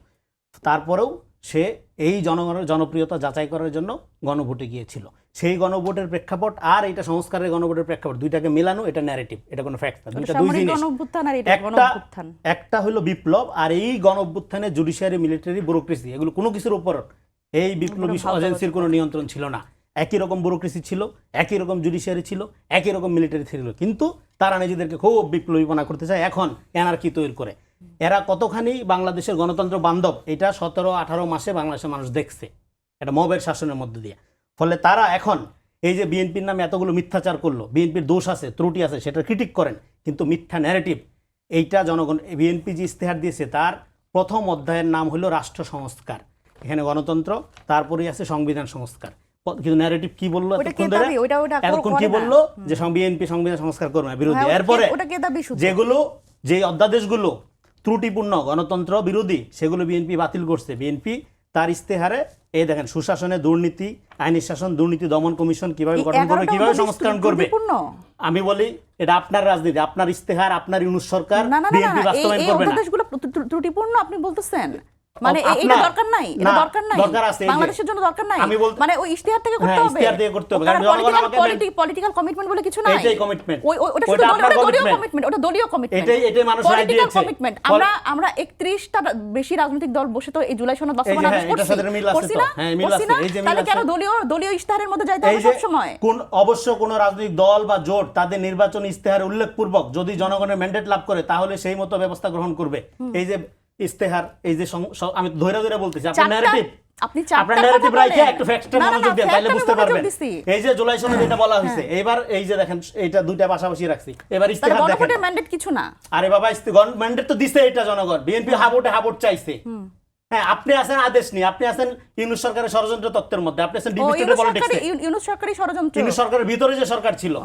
তারপরেও সে এই জনগণের জনপ্রিয়তা যাচাই করার জন্য গণভোটে গিয়েছিল। সেই গণভোটের প্রেক্ষাপট আর এটা সংস্কারের গণভোটের প্রেক্ষাপট দুইটাকে মেলানো, এটা ন্যারেটিভ, এটা কোনো ফ্যাক্ট না। দুইটা দুই জিনিস। একটা হলো বিপ্লব, আর এই গণঅভ্যুত্থানে জুডিশিয়ারি, মিলিটারি, ব্যুরোক্রেসি এগুলো কোনো কিছুর উপর এই বিপ্লবী এজেন্সির কোনো নিয়ন্ত্রণ ছিল না। একই রকম ব্যুরোক্রেসি ছিল, একই রকম জুডিশিয়ারি ছিল, একই রকম মিলিটারি ছিল, কিন্তু তারা নিজেদেরকে খুব বিপ্লবীপনা করতে চায় এখন এনার্কি তৈরি করে। এরা কতখানি বাংলাদেশের গণতন্ত্র বান্ধব এটা 17-18 মাসে বাংলাদেশের মানুষ দেখছে, এটা মবের শাসনের মধ্যে দিয়ে। ফলে তারা এখন এই যে বিএনপির নামে এতগুলো মিথ্যাচার করলো, বিএনপির দোষ আছে, ত্রুটি আছে, সেটা ক্রিটিক করেন, কিন্তু মিথ্যা ন্যারেটিভ এইটা জনগণ, বিএনপি যে ইস্তেহার দিয়েছে তার প্রথম অধ্যায়ের নাম হলো রাষ্ট্র সংস্কার। এখানে গণতন্ত্র, তারপরেই আছে সংবিধান সংস্কার। কিন্তু ন্যারেটিভ কি বললো এতক্ষণ কি বললো যে বিএনপি সংবিধান সংস্কার করবে না, বিরোধী। এরপরে যেগুলো যে অধ্যাদেশগুলো ত্রুটিপূর্ণ, গণতন্ত্র বিরোধী, সেগুলো বিএনপি বাতিল করছে। বিএনপি তার ইস্তেহারে এই দেখেন সুশাসনে দুর্নীতি, আইনি শাসন, দুর্নীতি দমন কমিশন কিভাবে গঠন করবে, কিভাবে সংস্করণ করবে। আমি বলি এটা আপনার রাজনীতি, আপনার ইস্তেহার, আপনার ইউনূস সরকার, বিএনপি বাস্তবায়ন করবে না। ত্রুটিপূর্ণ আপনি বলতেছেন মানে এটা দরকার নাই, এটা দরকার নাই, দরকার আছে, বাংলাদেশের জন্য দরকার নাই, মানে ওই ইশতেহার থেকে করতে হবে, ইশতেহার থেকে করতে হবে, কারণ জনগণ আমাকে পলিটিক্যাল কমিটমেন্ট বলে কিছু নাই, এটাই কমিটমেন্ট, ওটা শুধু দলীয় কমিটমেন্ট, ওটা দলীয় কমিটমেন্ট, এটাই মানুষ রায় দিয়েছে। কমিটমেন্ট আমরা 31টা বেশি রাজনৈতিক দল বসে তো এই জুলাই সনদ বাস্তবায়ন আদেশ করছি না, হ্যাঁ মিল আছে, এই যে মিল আছে, তাহলে কেন দলীয় ইশতেহারের মধ্যে যাইতে হবে সব সময়? কোন অবশ্য কোন রাজনৈতিক দল বা জোট তাদের নির্বাচনী ইশতেহারে উল্লেখপূর্বক যদি জনগণের ম্যান্ডেট লাভ করে তাহলে সেই মতো ব্যবস্থা গ্রহণ করবে। এই যে ইস্তেহার, এই যে আমি ধরে ধরে বলতেছি, আপনার ন্যারেটিভ, আপনার ন্যারেটিভ রাইখে একটু ফ্যাক্টর মনোযোগ দেন, তাহলে বুঝতে পারবেন। এই যে জুলাই সনদ যেটা বলা হয়েছে, এবার এই যে দেখেন এটা দুইটা পাশাপাশি রাখছি, এবার ইস্তেহার দেখেন, গণভোটের ম্যান্ডেট কিছু না। আরে বাবা, ম্যান্ডেট তো দিছে এটা জনগণ, বিএনপি হাবুট চাইছে। হ্যাঁ, আপনি আছেন আদেশ নিয়ে, আপনি আছেন ইউনূস সরকারের ষড়যন্ত্র তত্ত্বের মধ্যে, আপনি আছেন ডিভিস্টেড পলিটিক্সে। ইউনূস সরকারি ষড়যন্ত্র, ইউনূস সরকারের ভিতরে যে সরকার ছিল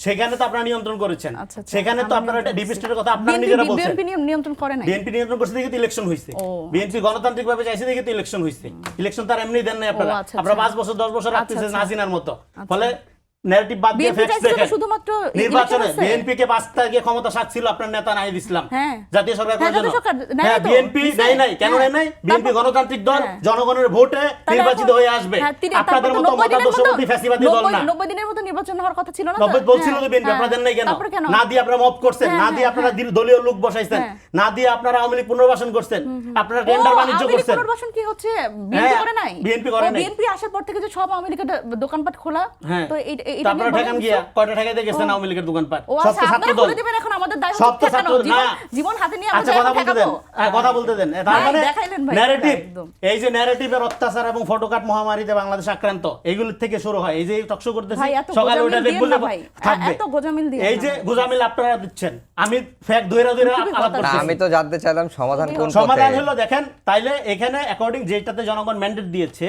সেখানে তো আপনারা নিয়ন্ত্রণ করেছেন, সেখানে তো আপনারা ডিভিস্টেডের কথা আপনারা নিজেরা বলছেন। বিএনপি নিয়ন্ত্রণ করে নাই, বিএনপি নিয়ন্ত্রণ করছে দেখে তো ইলেকশন হইছে, বিএনপি গণতান্ত্রিকভাবে চাইছে দেখে তো ইলেকশন হইছে। ইলেকশন তার এমনি দেন নাই আপনারা, আপনারা 5 বছর 10 বছর রাখতেছেন হাসিনার মতো। ফলে ন্যারেটিভ বাদ দিয়ে ফ্যাক্টস দেখেন, শুধুমাত্র নির্বাচনে বিএনপি কে 5টা গিয়ে ক্ষমতা সাচ্ছিল আপনার নেতা নাহিদ ইসলাম, জাতীয় সরকার করার জন্য। হ্যাঁ, বিএনপি দেয় নাই, কেন নেয় নাই? বিএনপি গণতান্ত্রিক দল, জনগণের ভোটে নির্বাচিত হয়ে আসবে। আপনাদের মতো মতাদর্শবাদী ফ্যাসিবাদী দল না। 90 দিনের মতো নির্বাচন হওয়ার কথা ছিল না, 90 বলছিল তো বিএনপি, আপনারা দেন নাই কেন? না দিয়ে আপনারা মব করছেন, না দিয়ে আপনারা দলীয় লোক বসাইছেন, না দিয়ে আপনারা আওয়ামী লীগ পুনর্বাসন করছেন, আপনারা টেন্ডার বাণিজ্য করছেন। পুনর্বাসন কি হচ্ছে? বিএনপি করে নাই, বিএনপি করে নাই। বিএনপি আসার পর থেকে যে সব আওয়ামী লীগের দোকানপাট খোলা, তো এটা তারপরে নিয়ে ঠেকান বলেন গিয়া তো। কয়টা ঠেকাইতে গেছেন আওয়ামী লীগের দোকানপাট? ও সব আচ্ছা, তো ছাত্র আপনারা দল, বলে দিবেন এখন আমাদের দায় সব হচ্ছে তো ছাত্র ঠেকানো, না। জীবন হাতে নিয়ে আচ্ছা, আমরা কথা বলতে দেন, ঠেকাবো। কথা বলতে দেন। তার ভাই, মানে দেখাইলেন ভাই, ন্যারেটিভ, একদম। এই যে ন্যারেটিভের অত্যাচার এবং ফটোকাট মহামারীতে বাংলাদেশ আক্রান্ত, এইগুলোর থেকে শুরু হয়। এই যে টকশো করতেছি ভাই, এত সকালে গোজামিল ওটা দিয়েন দেখবো না ভাই, থাকবে, এত গোজামিল দিয়েন এই না যে ভাই। গোজামিল আপনারা দিচ্ছেন, আমি ফ্যাক্ট ধইরা খুবই আলাপ হতাশ। না, করতেছি। আমি তো জানতে চাইলাম সমাধান কোন পথে। সমাধান হলো দেখেন, তাইলে এখানে অ্যাকর্ডিং যেটাতে জনগণ ম্যান্ডেট দিয়েছে,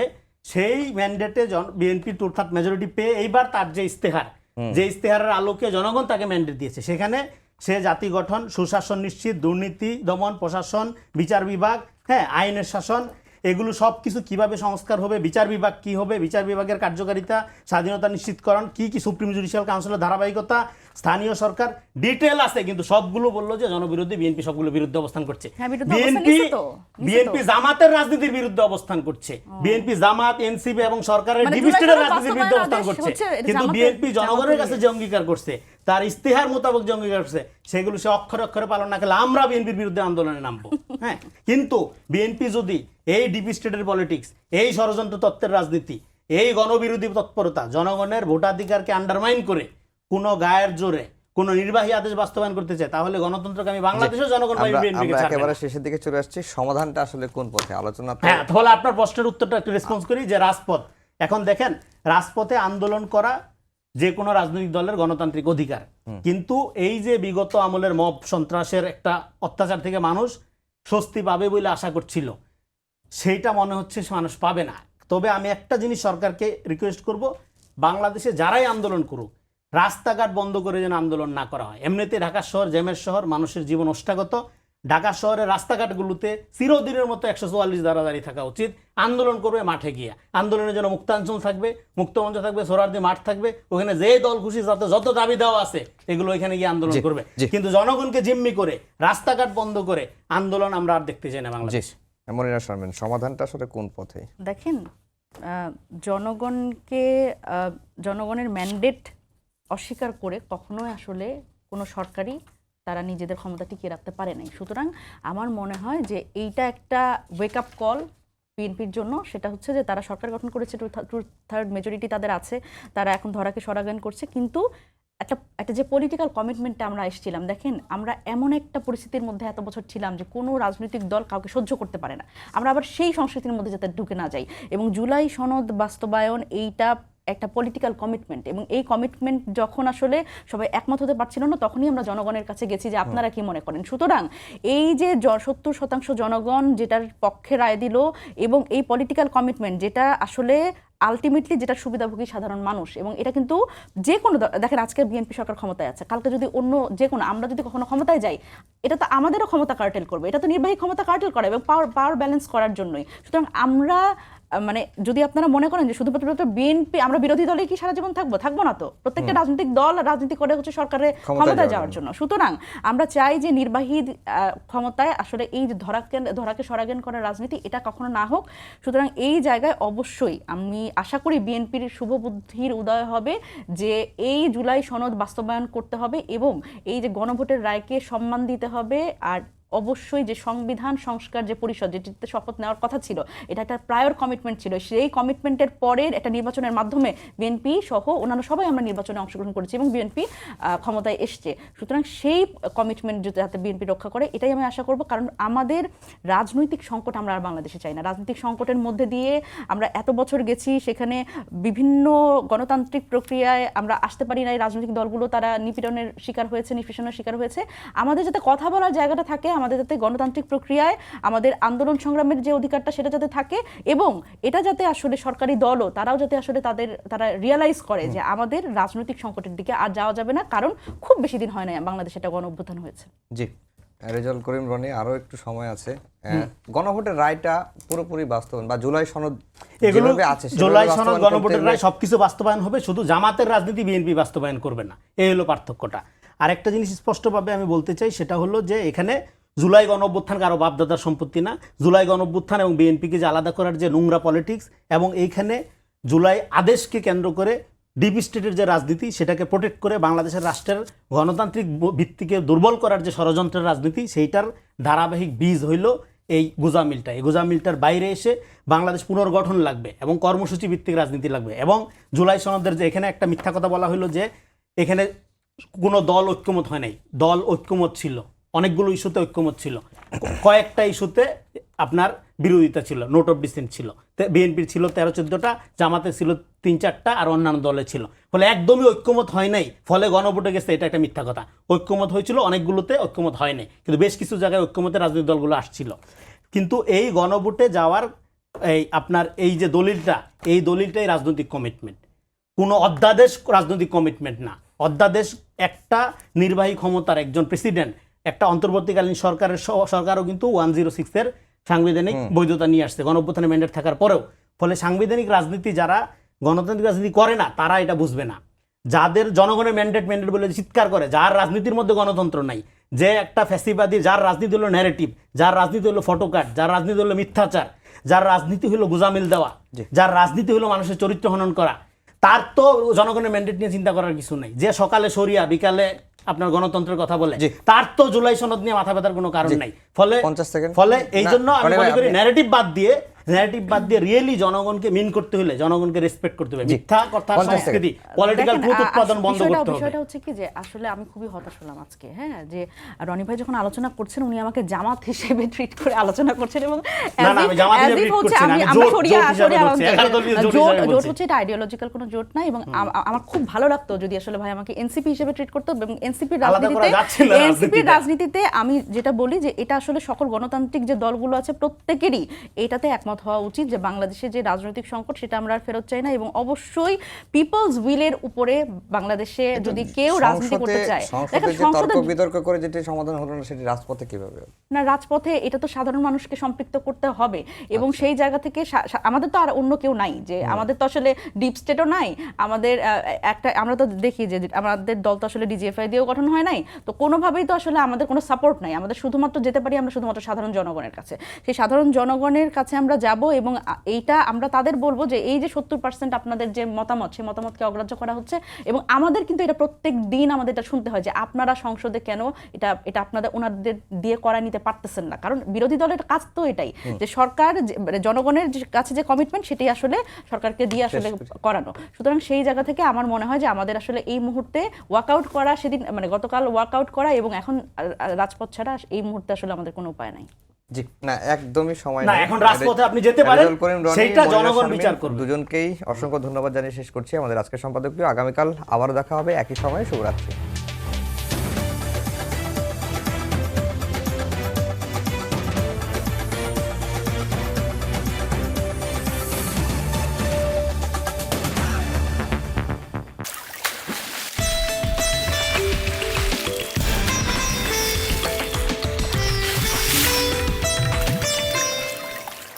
সেই ম্যান্ডেটে বিএনপি 2/3 মেজরিটি পেয়ে এইবার তার যে ইস্তেহার, যে ইস্তেহারের আলোকে জনগণ তাকে ম্যান্ডেট দিয়েছে, সেখানে সে জাতি গঠন, সুশাসন নিশ্চিত, দুর্নীতি দমন, প্রশাসন, বিচার বিভাগ, হ্যাঁ, আইনের শাসন, এগুলো সব কিছু কীভাবে সংস্কার হবে, বিচার বিভাগ কি হবে, বিচার বিভাগের কার্যকারিতা, স্বাধীনতা নিশ্চিতকরণ, কি কি সুপ্রিম জুডিশিয়াল কাউন্সিলের ধারাবাহিকতা, স্থানীয় সরকার, ডিটেল আছে। কিন্তু সবগুলো বললো যে জনবিরোধী, বিএনপি সবগুলো বিরুদ্ধে অবস্থান করছে। হ্যাঁ, বিরুদ্ধে অবস্থান নিছে তো, নিছে বিএনপি তো। জামাতের রাজনীতির বিরুদ্ধে অবস্থান করছে, বিএনপি জামাত, এনসিপি এবং সরকারের মানে ডিভিস্টেডের জুলাই রাজনীতির বিরুদ্ধে বাস্তবায়ন অবস্থান আদেশ করছে। হচ্ছে কিন্তু জামাতের- বিএনপি জনগণের কাছে জামাতের যে অঙ্গীকার করছে, তার ইস্তেহার মোতাবেক যে অঙ্গীকার করছে, সেগুলো সে অক্ষরে অক্ষরে পালন না করলে আমরা বিএনপির বিরুদ্ধে আন্দোলনে নামবো। হ্যাঁ, কিন্তু বিএনপি যদি এই ডিভিস্টেডের পলিটিক্স, এই ষড়যন্ত্র তত্ত্বের রাজনীতি, এই গণবিরোধী তৎপরতা, জনগণের ভোটাধিকারকে আন্ডারমাইন করে কোনো গায়ের জোরে কোনো নির্বাহী আদেশ বাস্তবায়ন করতে চায়, তাহলে গণতন্ত্রকামী বাংলাদেশের জনগণ বিএনপিকে আমরা ছাড়বে একেবারে না। শেষের দিকে চলে আসছি। সমাধানটা আসলে কোন পথে আলোচনা তো- হ্যাঁ, তাহলে আপনার প্রশ্নের উত্তরটা একটু রেসপন্স করি যে রাজপথ। এখন দেখেন, রাজপথে আন্দোলন করা যে কোনো রাজনৈতিক দলের গণতান্ত্রিক অধিকার, কিন্তু এই যে বিগত আমলের মব সন্ত্রাসের একটা অত্যাচার থেকে মানুষ স্বস্তি পাবে বলে আশা করছিল, সেইটা মনে হচ্ছে মানুষ পাবে না। তবে আমি একটা জিনিস সরকারকে রিকোয়েস্ট করব, বাংলাদেশে যারাই আন্দোলন করুক, রাস্তাঘাট বন্ধ করে যেন আন্দোলন না করা হয়। এমনিতে ঢাকা শহর জ্যামের শহর, মানুষের জীবন ওষ্ঠাগত। ঢাকা শহরের রাস্তাঘাটগুলোতে চিরদিনের মতো 144 ধারা দাঁড়িয়ে থাকা উচিত। আন্দোলন করবে মাঠে গিয়ে, আন্দোলনের জন্য মুক্তাঞ্চল থাকবে, মুক্তমঞ্চ থাকবে, সোহরাওয়ার্দী মাঠ থাকবে, ওখানে যে দল খুশি যাতে যত দাবি দেওয়া আছে এগুলো এখানে গিয়ে আন্দোলন জি, করবে। জি। কিন্তু জনগণকে জিম্মি করে রাস্তাঘাট বন্ধ করে আন্দোলন আমরা আর দেখতে চাই না জি, বাংলাদেশ। মনিরা শারমিন, সমাধানটা আসলে কোন পথে? দেখেন, জনগণকে জনগণের ম্যান্ডেট অস্বীকার করে কখনোই আসলে কোনো সরকারই তারা নিজেদের ক্ষমতা টিকিয়ে রাখতে পারে নাই। সুতরাং আমার মনে হয় যে এইটা একটা ওয়েক আপ কল বিএনপির জন্য। সেটা হচ্ছে যে তারা সরকার গঠন করেছে, 2/3 মেজরিটি তাদের আছে, তারা এখন ধরাকে সরাগান করছে, কিন্তু একটা যে পলিটিক্যাল কমিটমেন্টে আমরা এসেছিলাম, দেখেন আমরা এমন একটা পরিস্থিতির মধ্যে এত বছর ছিলাম যে কোনো রাজনৈতিক দল কাউকে সহ্য করতে পারে না। আমরা আবার সেই সংস্কৃতির মধ্যে যাতে ঢুকে না যাই, এবং জুলাই সনদ বাস্তবায়ন এইটা একটা পলিটিক্যাল কমিটমেন্ট, এবং এই কমিটমেন্ট যখন আসলে সবাই একমত হতে পারছিল না, তখনই আমরা জনগণের কাছে গেছি যে আপনারা কি মনে করেন। সুতরাং এই যে 70% জনগণ যেটার পক্ষে রায় দিল, এবং এই পলিটিক্যাল কমিটমেন্ট যেটা আসলে আলটিমেটলি যেটা সুবিধাভোগী সাধারণ মানুষ, এবং এটা কিন্তু যে কোনো দেখেন আজকে বিএনপি সরকার ক্ষমতায় আছে, কালকে যদি অন্য যে কোনো আমরা যদি কখনো ক্ষমতায় যাই, এটা তো আমাদেরও ক্ষমতা কার্টেল করবে, এটা তো নির্বাহী ক্ষমতা কার্টেল করা এবং পাওয়ার ব্যালেন্স করার জন্যই। সুতরাং আমরা মানে যদি আপনারা মনে করেন যে শুধুমাত্র বিএনপি, আমরা বিরোধী দলে কি সারা জীবন থাকবো না তো। প্রত্যেকটা রাজনৈতিক দল রাজনীতি করে হচ্ছে সরকারের ক্ষমতায় যাওয়ার জন্য। সুতরাং আমরা চাই যে নির্বাহী ক্ষমতায় আসলে এই যে ধরাকে সরাগান করার রাজনীতি এটা কখনো না হোক। সুতরাং এই জায়গায় অবশ্যই আমি আশা করি বিএনপির শুভবুদ্ধির উদয় হবে যে এই জুলাই সনদ বাস্তবায়ন করতে হবে, এবং এই যে গণভোটের রায়কে সম্মান দিতে হবে। আর অবশ্যই যে সংবিধান সংস্কার যে পরিষদ যেটিতে শপথ নেওয়ার কথা ছিল, এটা একটা প্রায়র কমিটমেন্ট ছিল, সেই কমিটমেন্টের পরের একটা নির্বাচনের মাধ্যমে বিএনপি সহ অন্যান্য সবাই আমরা নির্বাচনে অংশগ্রহণ করেছি এবং বিএনপি ক্ষমতায় এসছে। সুতরাং সেই কমিটমেন্ট যাতে বিএনপি রক্ষা করে, এটাই আমি আশা করব। কারণ আমাদের রাজনৈতিক সংকট আমরা আর বাংলাদেশে চাই না। রাজনৈতিক সংকটের মধ্যে দিয়ে আমরা এত বছর গেছি, সেখানে বিভিন্ন গণতান্ত্রিক প্রক্রিয়ায় আমরা আসতে পারি না। এই রাজনৈতিক দলগুলো তারা নিপীড়নের শিকার হয়েছে, নিষ্পেষণের শিকার হয়েছে। আমাদের যাতে কথা বলার জায়গাটা থাকে, আমাদের যাতে গণতান্ত্রিক প্রক্রিয়ায় আমাদের আন্দোলন সংগ্রামের যে অধিকারটা সেটা যাতে থাকে, এবং এটা যাতে আসলে সরকারি দলও তারাও যাতে আসলে তারা রিয়ালাইজ করে যে আমাদের রাজনৈতিক সংকটের দিকে আর যাওয়া যাবে না। কারণ খুব বেশি দিন হয় না বাংলাদেশে এটা গণ অভ্যুত্থান হয়েছে। জি, রেজাউল করিম রনি, আরো একটু সময় আছে। গণভোটের রায়টা পুরোপুরি বাস্তবায়ন বা জুলাই সনদ এগুলো যেভাবে আছে জুলাই সনদ গণভোটের রায় সবকিছু বাস্তবায়ন হবে, শুধু জামাতের রাজনীতি বিএনপি বাস্তবায়ন করবে না, এই হলো পার্থক্যটা। আরেকটা জিনিস স্পষ্টভাবে আমি বলতে চাই, সেটা হলো যে এখানে জুলাই গণঅভ্যুত্থান কারো বাপদাদার সম্পত্তি না। জুলাই গণঅভ্যুত্থান এবং বিএনপিকে যে আলাদা করার যে নোংরা পলিটিক্স, এবং এইখানে জুলাই আদেশকে কেন্দ্র করে ডিপ স্টেটের যে রাজনীতি, সেটাকে প্রোটেক্ট করে বাংলাদেশের রাষ্ট্রের গণতান্ত্রিক ভিত্তিকে দুর্বল করার যে ষড়যন্ত্রের রাজনীতি, সেইটার ধারাবাহিক বীজ হইল এই গোজামিলটা, এই গোজামিলটার বাইরে এসে বাংলাদেশ পুনর্গঠন লাগবে এবং কর্মসূচি ভিত্তিক রাজনীতি লাগবে। এবং জুলাই সনদের যে এখানে একটা মিথ্যা কথা বলা হলো যে এখানে কোনো দল ঐক্যমত হয় নাই, দল ঐক্যমত ছিল, অনেকগুলো ইস্যুতে ঐক্যমত ছিল, কয়েকটা ইস্যুতে আপনার বিরোধিতা ছিল, নোট অফ ডিসেন্ট ছিল। বিএনপির ছিল 13-14টা, জামাতের ছিল 3-4টা, আর অন্যান্য দলে ছিল। ফলে একদমই ঐক্যমত হয় নাই, ফলে গণভোটে গেছে, এটা একটা মিথ্যা কথা। ঐক্যমত হয়েছিল অনেকগুলোতে, ঐক্যমত হয় নাই, কিন্তু বেশ কিছু জায়গায় ঐক্যমতের রাজনৈতিক দলগুলো আসছিল। কিন্তু এই গণভোটে যাওয়ার এই আপনার এই যে দলিলটা, এই দলিলটাই রাজনৈতিক কমিটমেন্ট, কোনো অধ্যাদেশ রাজনৈতিক কমিটমেন্ট না। অধ্যাদেশ একটা নির্বাহী ক্ষমতার একজন প্রেসিডেন্ট, একটা অন্তর্বর্তীকালীন সরকারও কিন্তু 106-এর সাংবিধানিক বৈধতা নিয়ে আসছে গণঅভ্যুত্থানের ম্যান্ডেট থাকার পরেও। ফলে সাংবিধানিক রাজনীতি যারা গণতান্ত্রিক রাজনীতি করে না তারা এটা বুঝবে না। যাদের জনগণের ম্যান্ডেট বলে চিৎকার করে, যার রাজনীতির মধ্যে গণতন্ত্র নাই, যে একটা ফ্যাসিবাদী, যার রাজনীতি হলো ন্যারেটিভ, যার রাজনীতি হলো ফটোকার্ড, যার রাজনীতি হলো মিথ্যাচার, যার রাজনীতি হলো গোজামিল দেওয়া, যার রাজনীতি হলো মানুষের চরিত্র হনন করা, তার তো জনগণের ম্যান্ডেট নিয়ে চিন্তা করার কিছু নাই। যে সকালে সরিয়া বিকালে আপনার গণতন্ত্রের কথা বলে, তার তো জুলাই সনদ নিয়ে মাথা ব্যথার কোনো কারণ নাই। ফলে এই জন্য আমি মনে করি ন্যারেটিভ বাদ দিয়ে রিয়েলি জনগণকে মিন করতে হলে জনগণকে রেসপেক্ট করতে হবে। মিথ্যা কথা, সংস্কৃতি, পলিটিক্যাল ট্রুথ উৎপাদন বন্ধ করতে হবে। বিষয়টা হচ্ছে কি যে আসলে আমি খুবই হতাশ হলাম আজকে, হ্যাঁ, যে রনি ভাই যখন আলোচনা করছেন উনি আমাকে জামাত হিসেবে ট্রিট করে আলোচনা করছেন, এবং জোট হচ্ছে এটা আইডিওলজিক্যাল কোনো জোট নাই। এবং আমার খুব ভালো লাগতো যদি আসলে ভাই আমাকে এনসিপি হিসেবে ট্রিট করতো। এবং এনসিপির রাজনীতিতে আমি যেটা বলি যে এটা আসলে সকল গণতান্ত্রিক যে দলগুলো আছে প্রত্যেকেরই এটাতে একমত হওয়া উচিত যে বাংলাদেশে যে রাজনৈতিক সংকট সেটা আমরা আর ফেরত চাই না। এবং অবশ্যই পিপলস উইলের উপরে বাংলাদেশে যদি কেউ রাজনীতি করতে চায়, তর্ক বিতর্ক করে যেটি সমাধান হলো না, সেটি রাজপথে কিভাবে হবে? না, রাজপথে এটা তো সাধারণ মানুষকে সম্পৃক্ত করতে হবে। এবং সেই জায়গা থেকে আমাদের তো আর অন্য কেউ নাই, যে আমাদের তো আসলে ডিপ স্টেটও নাই, আমাদের একটা আমরা তো দেখি যে আমাদের দল তো আসলে ডিজিএফআই দিয়েও গঠন হয় নাই, তো কোনোভাবেই তো আসলে আমাদের কোনো সাপোর্ট নাই। আমাদের শুধুমাত্র যেতে পারি আমরা শুধুমাত্র সাধারণ জনগণের কাছে। সেই সাধারণ জনগণের কাছে আমরা যাব এবং এইটা আমরা তাদের বলবো যে এই যে 70% আপনাদের যে মতামত, সেই মতামতকে অগ্রাহ্য করা হচ্ছে। এবং আমাদের কিন্তু এটা প্রত্যেক দিন আমাদের এটা শুনতে হয় যে আপনারা সংসদে কেন এটা আপনাদের ওনাদের দিয়ে করা নিতে পারতেছেন না। কারণ বিরোধী দলের কাজ তো এটাই, যে সরকার জনগণের কাছে যে কমিটমেন্ট সেটাই আসলে সরকারকে দিয়ে আসলে করানো। সুতরাং সেই জায়গা থেকে আমার মনে হয় যে আমাদের আসলে এই মুহূর্তে ওয়ার্কআউট করা, সেদিন মানে গতকাল ওয়ার্কআউট করা এবং এখন রাজপথ ছাড়া এই মুহূর্তে আসলে আমাদের কোনো উপায় নাই। জি না, একদমই সময় না, এখন রাজপথে আপনি যেতে পারেন, সেটা জনগণ বিচার করবে। দুজনকেই অসংখ্য ধন্যবাদ জানিয়ে শেষ করছি আমাদের আজকের সম্পাদকীয়। আগামীকাল আবারও দেখা হবে একই সময়ে। শুভরাত্রি।